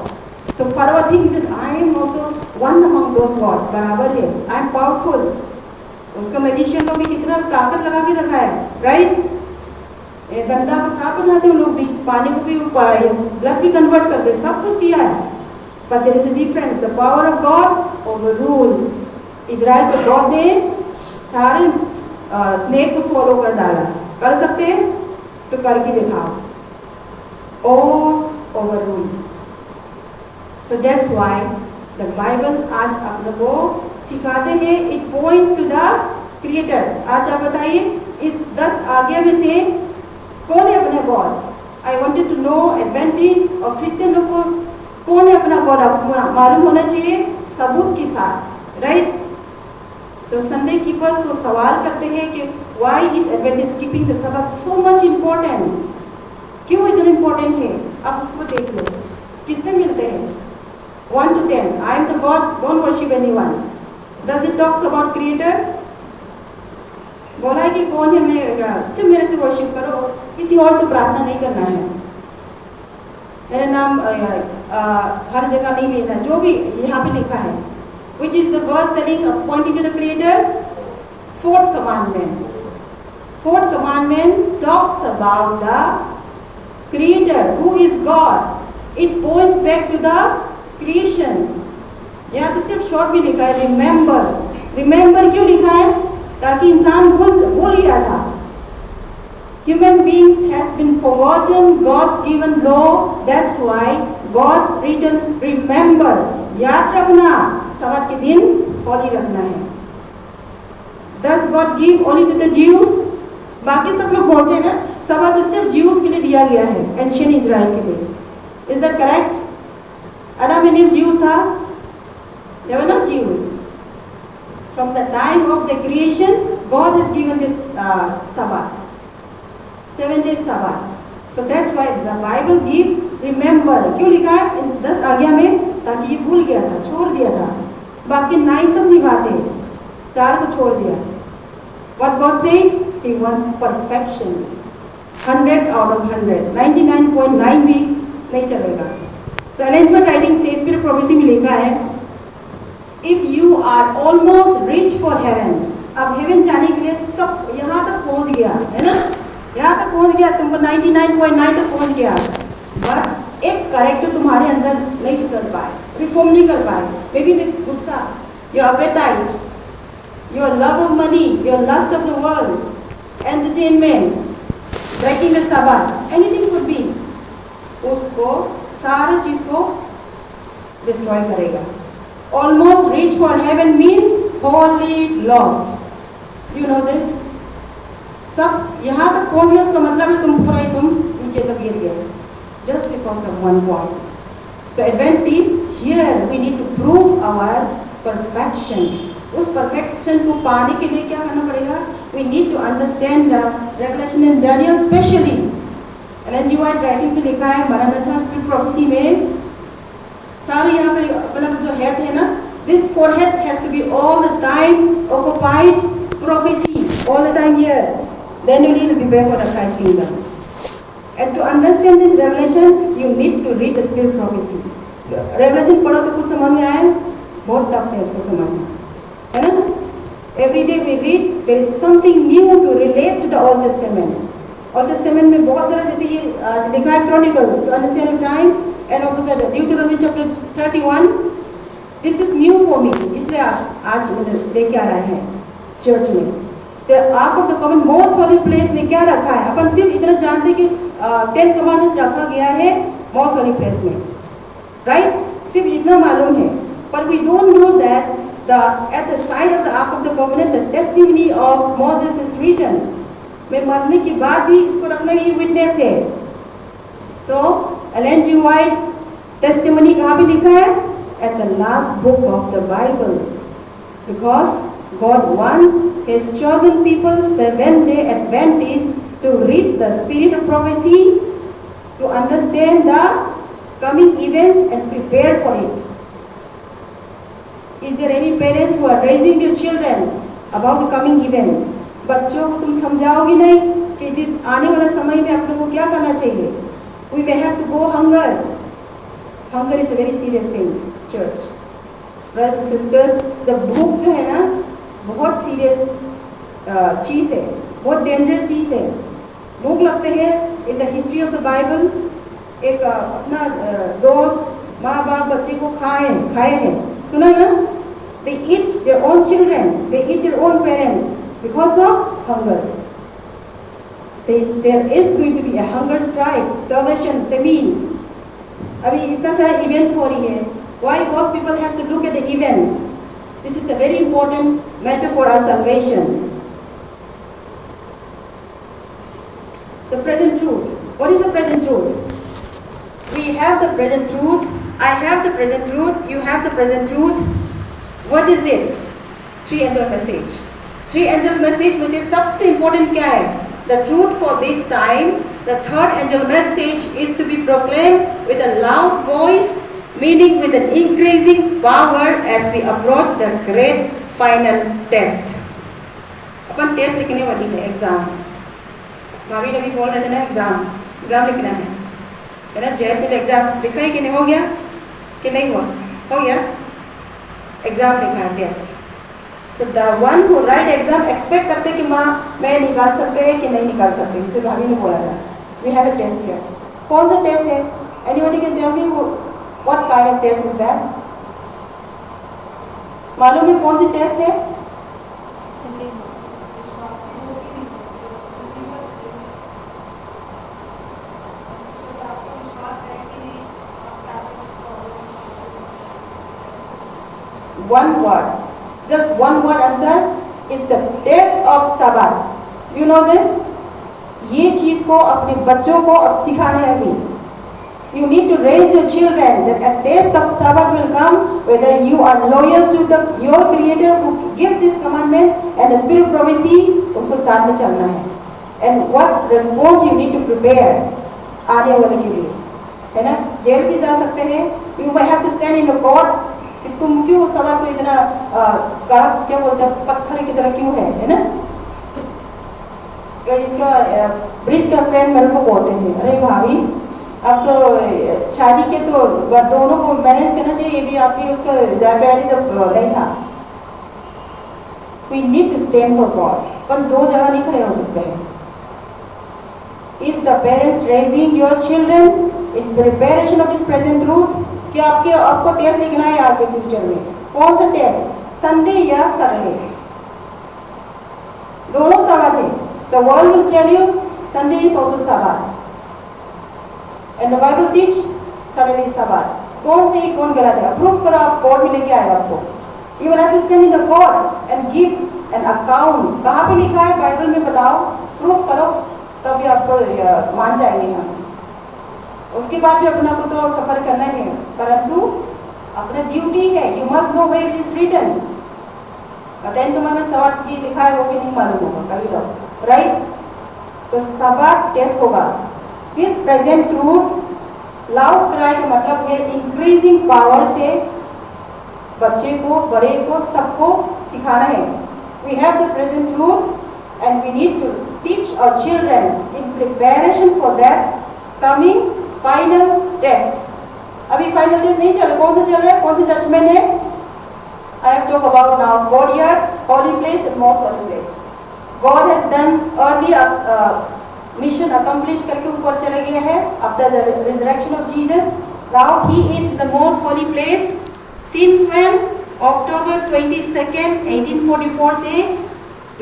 So Pharaoh thinks that I am also one among those gods, बराबर है, I am powerful। उसका मैजिशियन को भी कितना ताकत लगा के रखा है, राइट? गंदा को सांप बनाते हैं लोग भी, पानी को भी ब्लड भी कन्वर्ट करते हैं, सब कुछ किया है। But there is a difference, the power of God overruled। Israel को गॉड ने सारे स्नेक को swallow कर डाला। कर सकते हैं तो करके दिखाओ। All overruled। So that's why the Bible आज आप लोगों को सिखाते हैं, it points to the Creator। आज आप बताइए इस 10 आज्ञा में से कौन है अपना God? I wanted to know Adventist और क्रिश्चियन लोग को कौन है अपना गॉड, आपको मालूम होना चाहिए सबूत के साथ, राइट? तो संडे कीपर्स को सवाल करते हैं कि why is Adventist keeping the Sabbath so much importance? क्यों इतना इम्पोर्टेंट है? आप उसको देख लो, किस में मिलते हैं? 1 to 10, I am the God, don't worship anyone। Does it talks about Creator? बोला है कि कौन है, मैं सिर्फ मेरे से वर्शिप करो, किसी और से प्रार्थना नहीं करना है, मेरा नाम हर जगह नहीं लेना, जो भी यहाँ पे लिखा है। Which is the verse telling pointing to the Creator? 4th commandment। 4th commandment talks about the Creator, who is God। It points back to the creation। यहाँ तो सिर्फ शॉर्ट भी लिखा है, रिमेंबर। रिमेंबर क्यों लिखा है? ताकि इंसान भूल गया था। Human beings has been forgotten God's given law, that's why God's written remember। याद रखना, सब्बात के दिन होली रखना है। Does God give only to the Jews? बाकी सब लोग बोलते हैं ना सब्बात सिर्फ ज्यूज के लिए दिया गया है, एंशियंट इजराइल के लिए। Is that correct? Adam and Eve Jews था? They were not Jews। From the time of the creation, God has given this Sabbath, 7 days Sabbath। So that's why the Bible gives remember। क्यों लिखा है इन 10 आज्ञा में? ताकि ये भूल गया था, छोड़ दिया था, बाकी 9 सब निभाते हैं, 4 को छोड़ दिया। What God said? He wants perfection। 100 out of 100, 99.9 भी नहीं चलेगा। So Ellen G. White writing says, spirit prophecy में लिखा है, if you are almost reach for heaven। अब हेवन जाने के लिए सब यहाँ तक पहुँच गया है ना, यहाँ तक पहुँच गया, तुमको 99.9 तक पहुँच गया, बट एक करेक्टर तुम्हारे अंदर नहीं कर पाए, रिफॉर्म नहीं कर पाए। मे बी विद गुस्सा, your appetite, your love of money, your lust of the world, entertainment, breaking the Sabbath, anything could be, उसको सारी चीज को डिस्ट्रॉय करेगा। Almost reach for heaven means wholly lost। You know this? सब यहाँ तक पहुँच गया, उसका मतलब है तुम पूरा ही तुम नीचे तक गिर गए, just because of one point। So Adventists here we need to prove our perfection। उस perfection को पाने के लिए क्या करना पड़ेगा? We need to understand the Revelation and Daniel especially। Ellen G White writing में लिखा है, मरानाथा स्पिरिट प्रोफेसी में सारे यहाँ पे अपना जो हेड है ना, this forehead has to be all the time occupied prophecy, all the time here, then you need to prepare for the Christ kingdom. And to understand this revelation, you need to read the spirit prophecy. Revelation पढ़ो तो कुछ समझ में आए? बहुत tough है इसको समझना, है ना? Every day we read, there is something new to relate to the Old Testament. Old Testament में बहुत सारा जैसे ये लिखा है Chronicles to understand the time, and also the Deuteronomy chapter 31. This is new for me, इसलिए आज मैंने लेके आ रहे हैं चर्च में. The Ark of the Covenant, most holy place में क्या रखा है? अपन सिर्फ इतना जानते कि 10 commandments रखा गया है most holy place में, right? सिर्फ इतना मालूम है. But we don't know that at the side of the Ark of the Covenant, the testimony of Moses is written. मैं मरने के बाद भी इसको रखना ये witness है. So Ellen G. White testimony कहाँ पे लिखा है? At the last book of the Bible, because God wants His chosen people, Seventh-day Adventists, to read the spirit of prophecy, to understand the coming events and prepare for it. Is there any parents who are raising their children about the coming events? बच्चों को तुम समझाओगे नहीं कि इस आने वाला समय में आप लोगों को क्या करना चाहिए? We may have to go hunger. Hunger is a very serious thing, church. Brothers and sisters, जब भूख जो है ना बहुत सीरियस चीज़ है, बहुत डेंजर चीज़ है. भूख लगते हैं. In the history of the Bible एक अपना दोस्त माँ बाप बच्चे को खाए हैं, सुना ना? They eat their own children, they eat their own parents because of hunger. There is going to be a hunger strike, starvation, famines. अभी इतना सारा events हो रही है. Why God's people has to look at the events? This is a very important matter for our salvation. The present truth. What is the present truth? We have the present truth. I have the present truth. You have the present truth. What is it? 3 angel message. 3 angel message में से सबसे important क्या है? The truth for this time. The 3rd angel message is to be proclaimed with a loud voice, meaning with an increasing power as we approach the great final test. अपन test लिखने वाली है, exam. भाभी ने भी बोल रहे थे ना एग्जाम लिखना है ना? जैसे एग्जाम लिखा है कि नहीं, हो गया कि नहीं हुआ? हो गया. एग्जाम लिखा है, test. So the one who write exam expect करते कि माँ मैं निकाल सकते हैं कि नहीं निकाल सकते. इसे भाभी ने बोला था. We have a test here. कौन सा टेस्ट है? Anybody can tell me what kind of test is that? मालूम है कौन सी टेस्ट है? One word, just one word answer is the test of Sabbath. You know this? ये चीज को अपने बच्चों को अब सिखाना है अभी. You need to raise your children that a test of Sabbath will come whether you are loyal to your Creator who give these commandments and the spirit of prophecy. उसको साथ में चलना है. And what response you need to prepare आने वाले के लिए, है ना? जेल भी जा सकते हैं. You might have to stand in the court. कि तुम क्यों सभा को इतना कड़ा क्या बोलते हैं पत्थर की तरह क्यों है ना? इसका ब्रिज का फ्रेंड मेरे को बोलते हैं, अरे भाभी अब तो शादी के तो दोनों को मैनेज करना चाहिए, ये भी आपकी उसका जायदाद जब नहीं था. We need to stand for God. पर दो जगह नहीं खड़े हो सकते हैं. Is the parents raising your children in preparation of this present truth? कि आपको टेस्ट लिखना है आपके फ्यूचर में. कौन सा टेस्ट? संडे या सैटरडे? दोनों सवाल है. The world will tell you Sunday is also Sabbath, and the Bible teach Saturday is Sabbath. कौन सही कौन गलत है? प्रूफ करो. आप कोर्ट में लेके आए आपको. You will have to stand in the court and give an account. कहाँ पे लिखा है बाइबल में बताओ, प्रूफ करो, तभी आपको मान जाएंगे हम. उसके बाद भी अपना को तो सफर करना है, परंतु अपना ड्यूटी है. You must know where it is written. Attend तुम्हारा सवाल की लिखा है वो भी नहीं मालूम होगा कभी तो, राइट? तो सवाल टेस्ट होगा. This present truth loud cry का मतलब है इंक्रीजिंग पावर से बच्चे को, बड़े को, सबको सिखाना है. We have the present truth and we need to teach our children in preparation for that coming final test. अभी फाइनल टेस्ट नहीं चल रहा, कौन सा चल रहा है, कौन सा जजमेंट है? I have talk about now courtyard, holy place and most holy place. God has done early mission accomplish करके ऊपर चले गए हैं after the resurrection of Jesus. Now he is the most holy place since when? October 22, 1844 से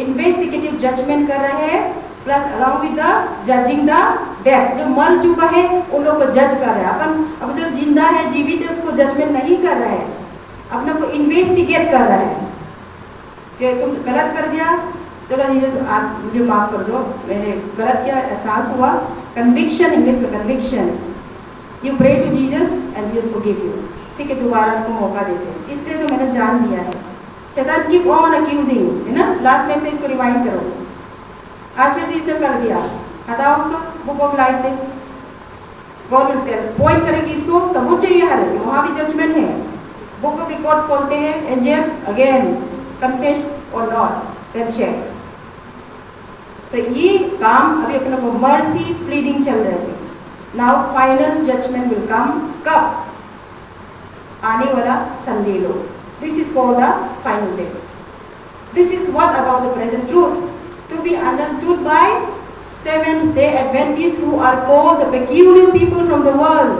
investigative judgement कर रहे हैं, plus along with the judging the dead. जो मर चुका है उन लोग को जज कर रहे हैं। अपन अब जो जिंदा है, जीवित है, उसको जजमेंट नहीं कर रहे हैं, अपने को इन्वेस्टिगेट कर रहे हैं कि तुम गलत कर दिया, चलो जीसस आप मुझे माफ कर दो, मैंने गलत किया, एहसास हुआ। कन्विक्शन, इंग्लिश में conviction. You pray to Jesus and Jesus forgive you. ठीक है, दोबारा उसको मौका देते हैं। इसलिए तो मैंने जान दिया है। शैतान कीप ऑन अक्यूजिंग, है ना। लास्ट मैसेज को रिवाइंड करो। आज फिर से इसने कर दिया, हटाओ उसको बुक ऑफ लाइफ से। गॉड विल टेल, पॉइंट करेगी इसको, सबूत चाहिए हर एक, वहाँ भी जजमेंट है। बुक ऑफ रिकॉर्ड खोलते हैं, एंजल अगेन कन्फेस और नॉट, देन चेक। तो ये काम अभी अपने को मर्सी प्लीडिंग चल रहे थे। Now final judgment will come, कब? आने वाला संडे लो। This is called the final test. This is what about the present truth to be understood by Seventh Day Adventists who are called the peculiar people from the world।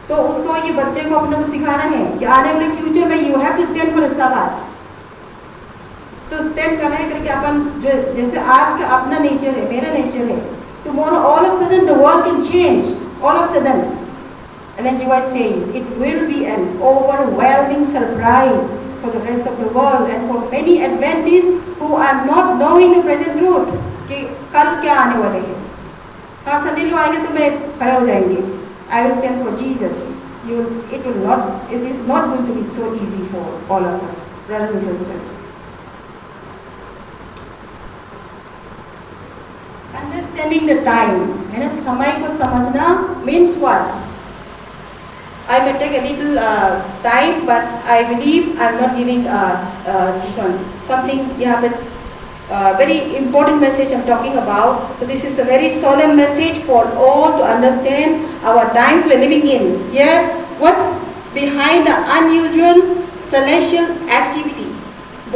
तो उसको ये बच्चे को अपने को सिखाना है कि आने वाले फ्यूचर में you have to stand for the Sabbath. तो स्टैंड करना है करके अपन जो जैसे आज का अपना नेचर है, मेरा नेचर है, tomorrow all of a sudden the world can change, all of a sudden। Ellen G. White says it will be an overwhelming surprise for the rest of the world and for many Adventists who are not knowing the present truth कि कल क्या आने वाले हैं। हाँ, Sunday लोग आएंगे तो मैं खड़े हो जाएंगे, I will stand for Jesus। It is not going to be so easy for all of us, brothers and sisters। Understanding the time, है ना, समय को समझना means what? I may take a little time, but I believe I'm not giving something यहाँ पे very important message I'm talking about. So this is a very solemn message for all to understand our times we're living in. Here, what's behind the unusual celestial activity?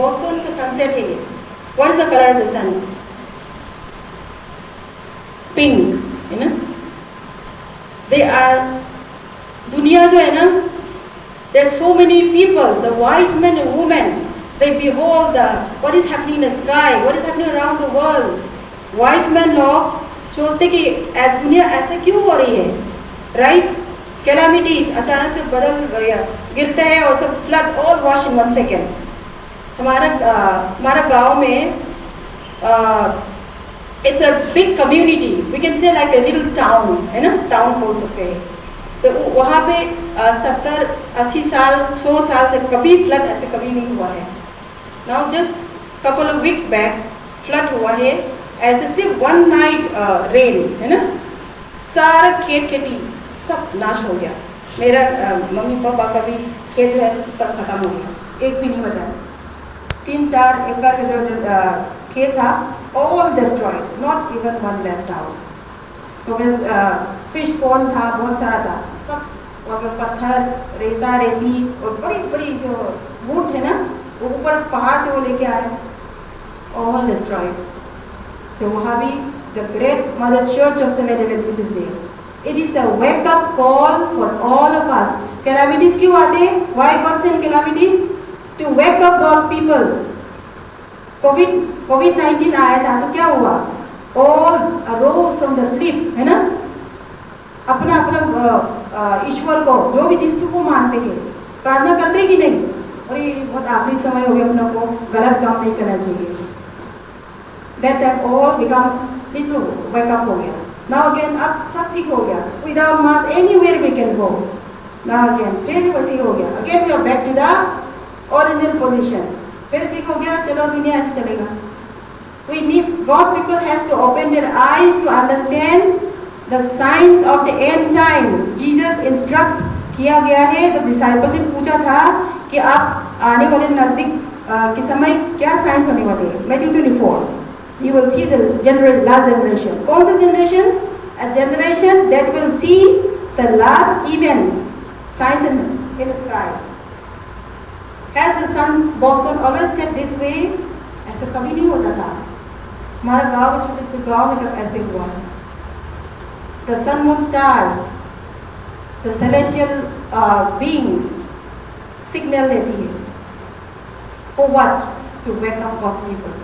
Boston का sunset है ये. What is the color of the sun? Pink, है ना? They are दुनिया जो है ना, there's so many people, the wise men and women, they behold what is happening in the sky, what is happening around the world. Wise men लोग सोचते कि दुनिया ऐसे क्यों हो रही है, right? Calamities अचानक से बदल गया, गिरते हैं और सब flood all wash in 1 second. हमारा गांव में it's a big community, we can say like a little town, है ना, town बोल सकते हैं। तो वहाँ पे 70-80 साल 100 साल से कभी फ्लड ऐसे कभी नहीं हुआ है। Now just couple of weeks back flood हुआ है, ऐसे सिर्फ 1 नाइट रेन, है ना, सारा खेती सब नाश हो गया। मेरा मम्मी पापा का भी खेत जो है सब खत्म हो गया, एक भी नहीं बचा। 3-4 एकड़ का जो खेत था all destroyed, not even one left out। तो बस फिश पॉन्ड था, बहुत सारा था, सब वहाँ पत्थर, रेता, रेती और बड़ी बड़ी जो वुड है ना, वो ऊपर पहाड़ से वो लेके आए, all destroyed। तो वहाँ भी the great mother church of Seventh Day Adventists is there। It is a wake up call for all of us। calamities क्यों आते हैं? Why God send calamities? To wake up God's people। COVID-19 आया था तो क्या हुआ? All arose from the sleep, है ना, अपना अपना ईश्वर को, जो भी जिसको मानते हैं, प्रार्थना करते कि नहीं, और ये बहुत आखिरी समय हो गया, अपना को गलत काम नहीं करना चाहिए। That time all become little wake up हो गया। Now again अब सब ठीक हो गया, without mask anywhere we can go। Now again फिर वैसे हो गया, again we are back to the original position। फिर ठीक हो गया, चलो दुनिया ऐसे चलेगा। We need, God's people has to open their eyes to understand the signs of the end times। Jesus instruct किया गया है, तो डिसाइपल ने पूछा था कि आप आने वाले नजदीक के समय क्या साइंस होने वाले हैं। Matthew 24, you will see the last generation। कौन सा generation? a generation that will see the last events, signs in the sky. Has the sun Boston always said this way? ऐसा कभी नहीं होता था. हमारा गांव में छोटे छोटे गांव में तब ऐसे हुआ. The sun, moon, stars, the celestial beings signal देती है. For what? To wake up God's people.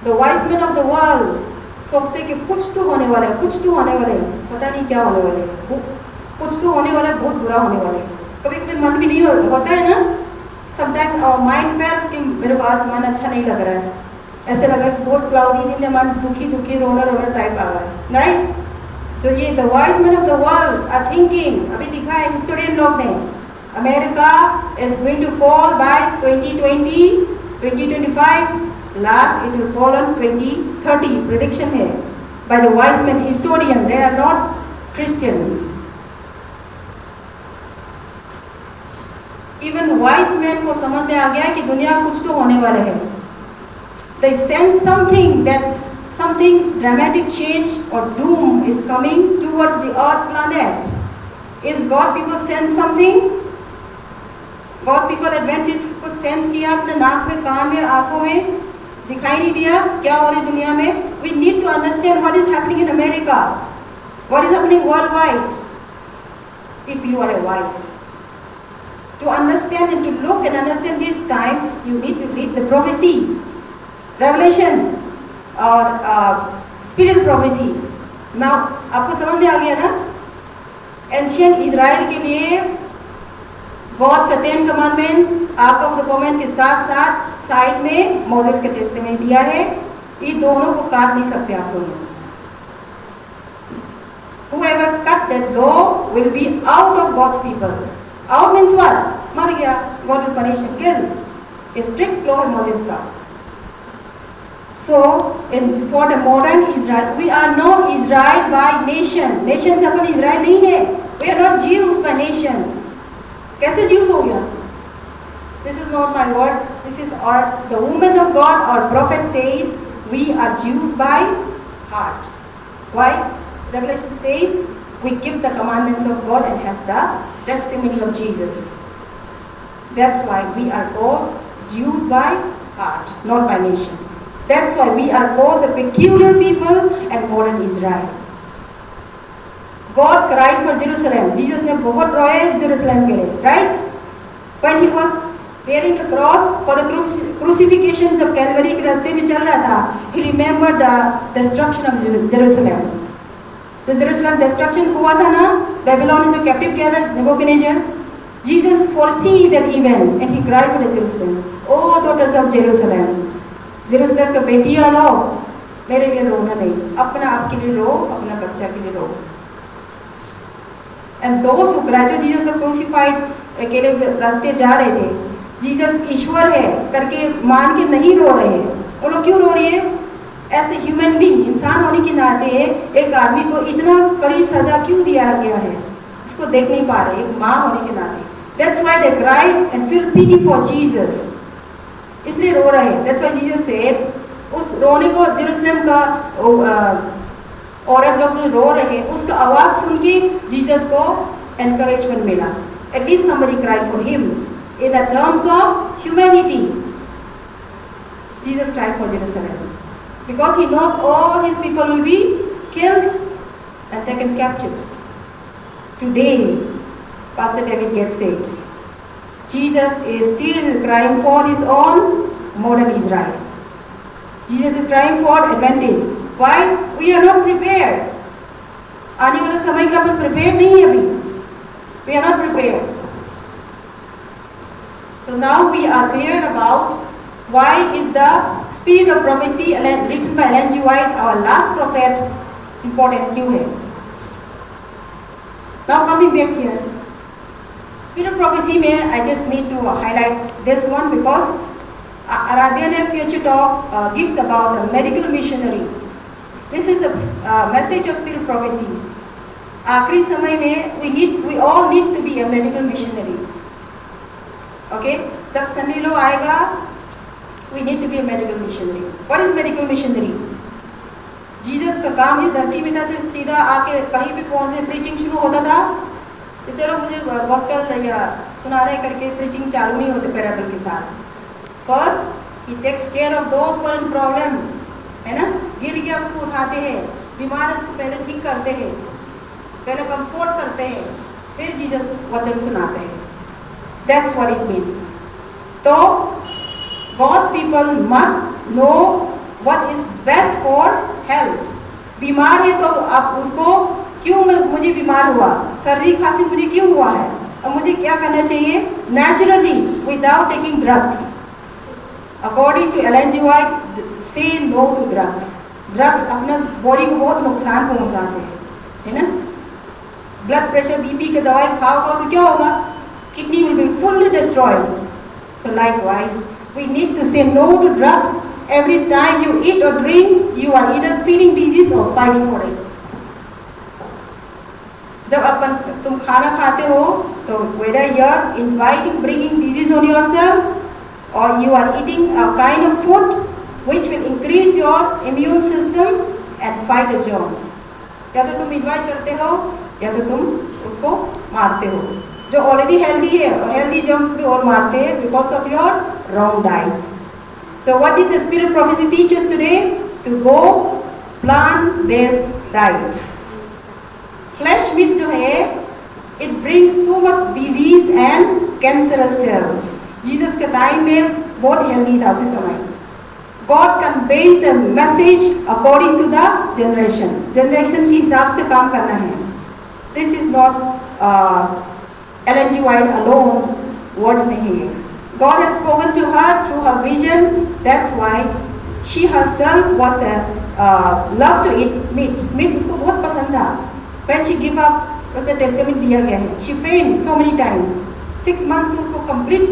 The wise men of the world सोचते कि कुछ तो होने वाला है, कुछ तो होने वाला है, पता नहीं क्या होने वाला है, कुछ तो होने वाला है, बहुत बुरा होने वाला है. कभी कभी मन भी नहीं होता है ना. Sometimes our mind felt कि मेरे को आज मन अच्छा नहीं लग रहा है, ऐसे लग रहा है बहुत क्लाउडी दिन में मन दुखी दुखी रोना रोना टाइप आ रहा है, राइट. तो ये the wise men of the world are thinking, अभी लिखा है हिस्टोरियन लोग ने, America is going to fall by 2020, 2025, last it will fall on 2030. Prediction है by the wise men, historians. They are not Christians. Even wise men को समझ में आ गया कि दुनिया कुछ तो होने वाला है. They sense something, that something dramatic change or doom is coming towards the earth planet. Is God people sense something? God's people Adventists कुछ सेंस किया अपने नाक में, कान में, आंखों में, दिखाई नहीं दिया क्या हो रही दुनिया में. We need to understand what is happening in America, what is happening worldwide. If you are a wise, to understand and to look and understand this time, you need to read the prophecy, Revelation or spiritual prophecy. Now आपको समझ में आ गया ना. Ancient Israel के लिए God का 10 commandments, Ark of the Covenant के साथ साथ साइड में मोसेस का टेस्टामेंट दिया है. ये दोनों को काट नहीं सकते आप दोनों. Whoever cut that law will be out of God's people. Out means what? मर गया. God will punish and kill. A strict law है मोसेस का. So for the modern Israel, we are not Israel by nation. Nation से अपन Israel नहीं है. We are not Jews by nation. कैसे Jews हो गया? This is not my words. This is the woman of God, our prophet says, we are Jews by heart. Why? Revelation says, we keep the commandments of God and has the testimony of Jesus. That's why we are called Jews by heart, not by nation. That's why we are called the peculiar people and modern Israel. God cried for Jerusalem. Jesus ने बहुत रोए Jerusalem के लिए, right? When he was bearing the cross for the crucifixion, जब Calvary के रास्ते में चल रहा था, he remembered the destruction of Jerusalem. तो Jerusalem destruction हुआ था ना, Babylon ने जो captive किया था Nebuchadnezzar. Jesus foresee that events and he cried for the Jerusalem. Oh daughters of Jerusalem, Jerusalem का बेटियां लो, मेरे लिए रोना नहीं, अपना आपके लिए रो, अपना बच्चा के लिए रो. And those who cried to Jesus are crucified, अकेले रास्ते जा रहे थे, जीसस ईश्वर है करके मान के नहीं रो रहे हैं. वो लोग क्यों रो रही है? ऐसे ह्यूमन बीइंग, इंसान होने के नाते एक आदमी को इतना कड़ी सजा क्यों दिया गया है, उसको देख नहीं पा रहे, एक माँ होने के नाते. That's why they cried and feel pity for Jesus. इसलिए रो रहे हैं. That's why Jesus said, उस रोने को जेरूशलेम का औरत लोग जो रो रहे हैं, उसका आवाज सुन के जीसस को एनकरेजमेंट मिला. At least somebody cried for him. In the terms of humanity, Jesus cried for Jerusalem because he knows all his people will be killed and taken captives. Today, Pastor David gets saved. Jesus is still crying for his own modern Israel. Jesus is crying for Adventists. Why? We are not prepared. आने वाला समय के लिए अपन prepared नहीं है अभी. We are not prepared. So now we are clear about why is the spirit of prophecy written by Ellen G. White, our last prophet, important क्यों है? Now coming back here, spirit of prophecy में I just need to highlight this one because Arabian Future Talk gives about a medical missionary. This is a message of spirit of prophecy. आखिरी समय में we all need to be a medical missionary. Okay, तब Sunday लो आएगा. We need to be a medical missionary. What is medical missionary? Jesus का काम इस धरती में था तो सीधा आके कहीं भी पहुंचे प्रीचिंग शुरू होता था तो चलो मुझे गॉस्पेल या सुनाने करके प्रीचिंग चालू नहीं होते पैराबल के साथ। फर्स्ट ही takes care of those who are in problem, है ना, गिर गया उसको उठाते हैं, बीमार है उसको पहले ठीक करते हैं, पहले कंफर्ट करते हैं, फिर जीसस वचन सुनाते हैं। That's what it means. तो God's people must know what is best for health. बीमार है तो आप उसको क्यों मुझे बीमार हुआ, सर्दी खांसी मुझे क्यों हुआ है, अब मुझे क्या करना चाहिए, naturally without taking drugs. According to Ellen G White, say no to drugs. Drugs अपना बॉडी को बहुत नुकसान पहुंचाते हैं, है ना। ब्लड प्रेशर बीपी की दवाई खाओ तो क्या होगा, kidney will be fully destroyed. So likewise we need to say no to drugs. Every time you eat or drink, you are either feeding disease or fighting for it. जब तुम खाना खाते हो तो whether you are inviting, bringing disease on yourself, or you are eating a kind of food which will increase your immune system and fight the germs. या तो तुम invite करते हो या तो तुम उसको मारते हो। जो ऑलरेडी हेल्दी है और हेल्दी जर्म्स भी और मारते हैं because of your wrong diet. So what did the spirit prophecy teach us today? To go plant based diet. Flesh meat जो है it brings so much disease and cancerous cells. Jesus के time में बहुत healthy था उसी समय। God conveys the message according to the generation. Generation के हिसाब से काम करना है। This is not Ellen G. White alone words नहीं है। God has spoken to her through her vision. That's why she herself was love to eat meat. Meat उसको बहुत पसंद था। When she gave up, उसने टेस्टामेंट दिया गया है। She fainted so many times. 6 months तो उसको complete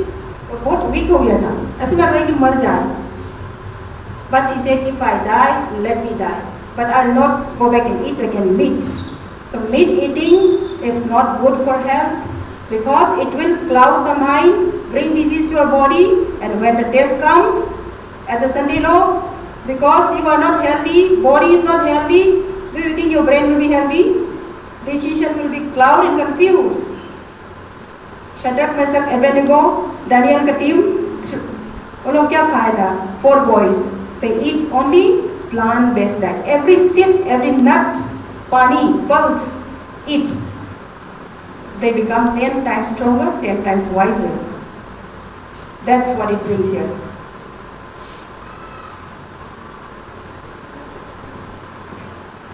बहुत weak हो गया था। ऐसा लग रहा है कि मर जाए। But she said, if I die, let me die. But I'll not go back and eat again meat. So meat eating is not good for health. Because it will cloud the mind, bring disease to your body, and when the test comes at the Sunday law, because you are not healthy, body is not healthy, do you think your brain will be healthy? Decision will be clouded and confused. Shadrach, Meshach, Abednego, Daniel का team, वो लोग क्या खाया था? 4 boys. They eat only plant-based diet. Every seed, every nut, pani, pulse, eat. They become 10 times stronger, 10 times wiser. That's what it brings here.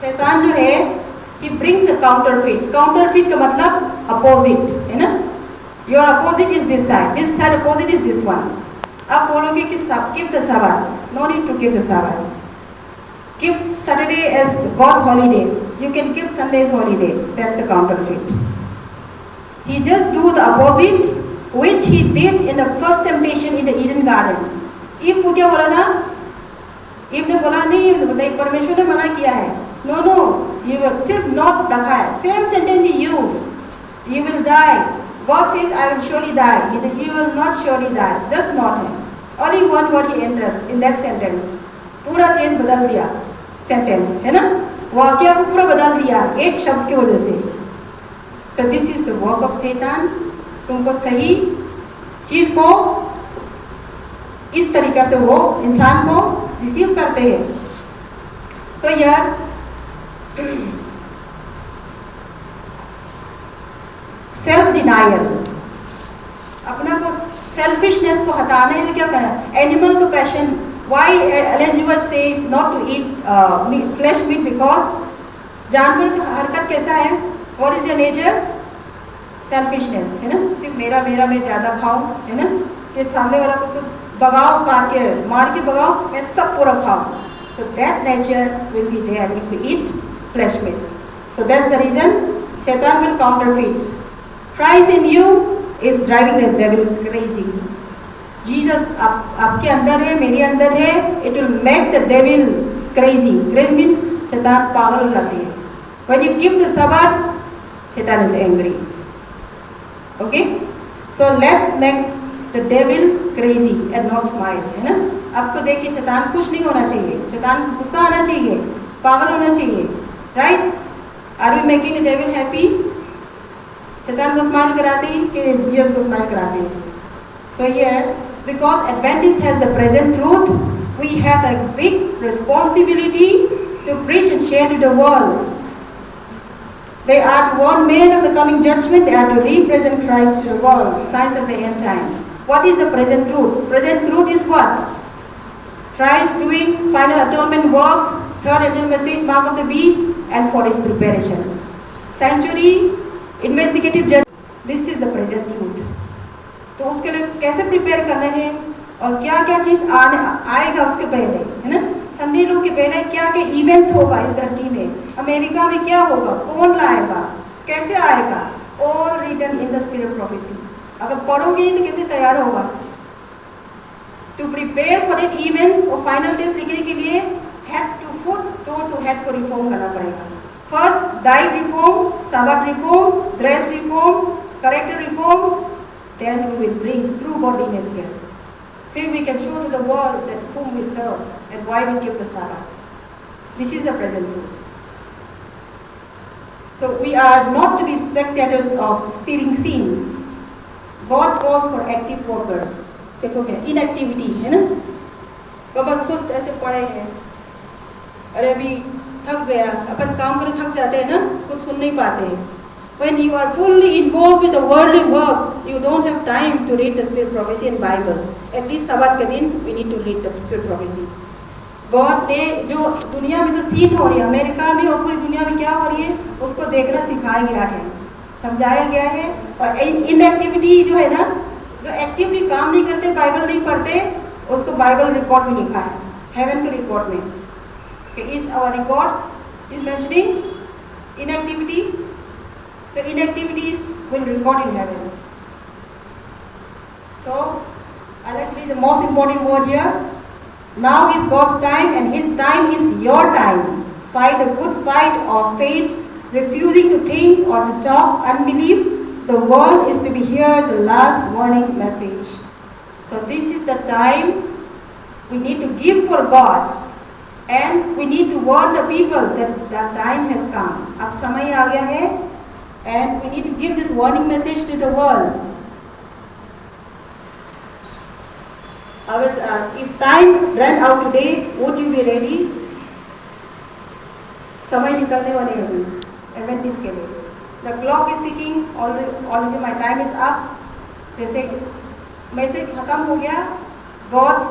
शैतान जो है, he brings a counterfeit. Counterfeit का मतलब opposite, है ना? Your opposite is this side. This side opposite is this one. आप बोलोगे कि give the Sabbath. No need to give the Sabbath. Give Saturday as God's holiday. You can give Sunday as holiday. That's the counterfeit. He just do the opposite which he did in the first temptation in the Eden garden. Eve को क्या बोला था? Eve ने बोला नहीं परमेश्वर ने मना किया है। No, ये सिर्फ not रखा है। Same sentence he used. You will die. God says I will surely die. He said you will not surely die. Just not है। Only one word he entered in that sentence. पूरा change बदल दिया sentence, है ना? वाक्य को पूरा बदल दिया एक शब्द की वजह से। So this is the work of Satan. तुमको सही चीज को इस तरीका से वो इंसान को रिसीव करते हैं। So यार सेल्फ डिनायल, अपना को सेल्फिशनेस को हटाने है। क्या करना? Animal to passion. Why Ellen G. White says not to eat flesh meat? Because जानवर का हरकत कैसा है? What is their nature? Selfishness, है ना? सिर्फ मेरा मैं ज़्यादा खाऊं, है ना? कि सामने वाला को तो भगाओ, काट के मार के भगाओ, मैं सब पूरा खाऊं। So that nature will be there if we eat flesh meat. So that's the reason Satan will counterfeit. Christ in you is driving the devil crazy. Jesus आपके अंदर है, मेरे अंदर है. It will make the devil crazy. Crazy means शैतान पागल हो जाती है. When you give the Sabbath, Satan is angry. Okay? So let's make the devil crazy and not smile, है ना? आपको देख के शैतान खुश नहीं होना चाहिए, शैतान को गुस्सा आना चाहिए. पागल होना चाहिए, right? Are we making the devil happy? शैतान को स्माइल कराते हैं कि जीसस को स्माइल कराते हैं? So here, because Adventist has the present truth, we have a big responsibility to preach and share to the world. They are to warn men of the coming judgment. They are to represent Christ to the world, signs of the end times. What is the present truth? Present truth is what? Christ doing final atonement work, third angel message, mark of the beast, and for his preparation. Sanctuary, investigative justice. This is the present truth. तो उसके लिए कैसे prepare करना है और क्या क्या चीज़ आएगा उसके पहले, है ना? संडे लोग के पहले क्या क्या इवेंट्स होगा इस धरती में, अमेरिका में क्या होगा, कौन लाएगा, कैसे आएगा, all written in the spirit prophecy. अगर पढ़ोगे तो कैसे तैयार होगा? To prepare for that events और फाइनल टेस्ट लिखने के लिए head to foot to head को रिफॉर्म करना पड़ेगा. First diet reform, Sabbath reform, dress reform, character reform, then we will bring true godliness here. Till we can show to the world that whom we serve and why we keep the Sabbath. This is the present truth. So we are not to be spectators of stealing scenes. God calls for active workers. देखो क्या inactivity है ना? तो बस सुस्त ऐसे पड़े हैं. अरे अभी थक गया, अपन काम करे थक जाते हैं ना, कुछ सुन नहीं पाते. When you are fully involved with the worldly work, you don't have time to read the Spirit Prophecy and Bible. At least Sabbath के दिन we need to read the Spirit Prophecy. God ने जो दुनिया में जो scene हो रही है, अमेरिका में और पूरी दुनिया में क्या हो रही है, उसको देखना सिखाया गया है, समझाया गया है. और इनएक्टिविटी जो है ना, जो एक्टिवली काम नहीं करते, बाइबल नहीं पढ़ते, उसको बाइबल रिकॉर्ड में लिखा है, हेवन के रिकॉर्ड में. Is our record is mentioning inactivity? The inactivities will record in heaven. So, I like to read the most important word here. Now is God's time and His time is your time. Fight the good fight of faith, refusing to think or to talk unbelief. The world is to be here, the last warning message. So this is the time we need to give for God. And we need to warn the people that the time has come. अब समय आ गया है. And we need to give this warning message to the world. If time ran out today, would you be ready? समय निकलने वाले हैं अभी Adventist के लिए. The clock is ticking. Already my time is up. जैसे मैसेज खत्म हो गया. God's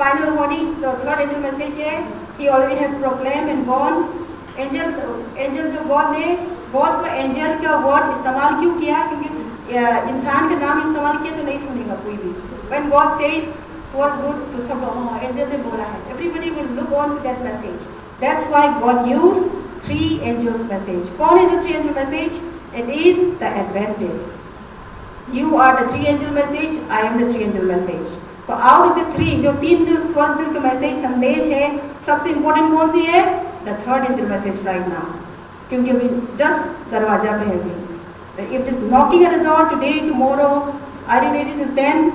final warning, the third angel message है. He already has proclaimed and gone. Angel जो God ने गॉड को एंजल का वर्ड इस्तेमाल क्यों किया? क्योंकि इंसान का नाम इस्तेमाल किया तो नहीं सुनेगा कोई भी. When God says sword good तो सब एंजल ने बोला है. Everybody will look on to that message. That's why God used 3 angels message. कौन है जो 3 angel message? It is the Adventist. You are the 3 angel message. I am the 3 angel message. तो out of the 3 जो 3 जो स्वर्ग का message संदेश है, सबसे इम्पोर्टेंट कौन सी है? The third angel message right now. क्योंकि अभी जस्ट दरवाजा पे है अभी. If it is knocking at the door today, tomorrow, are you ready to stand?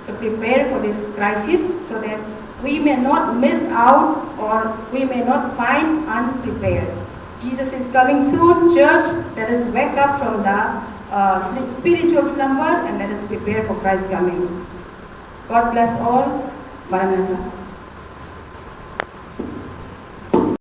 So prepare for this crisis so that we may not miss out or we may not find unprepared. Jesus is coming soon, church. Let us wake up from the spiritual slumber and let us prepare for Christ's coming. God bless all. Maranatha.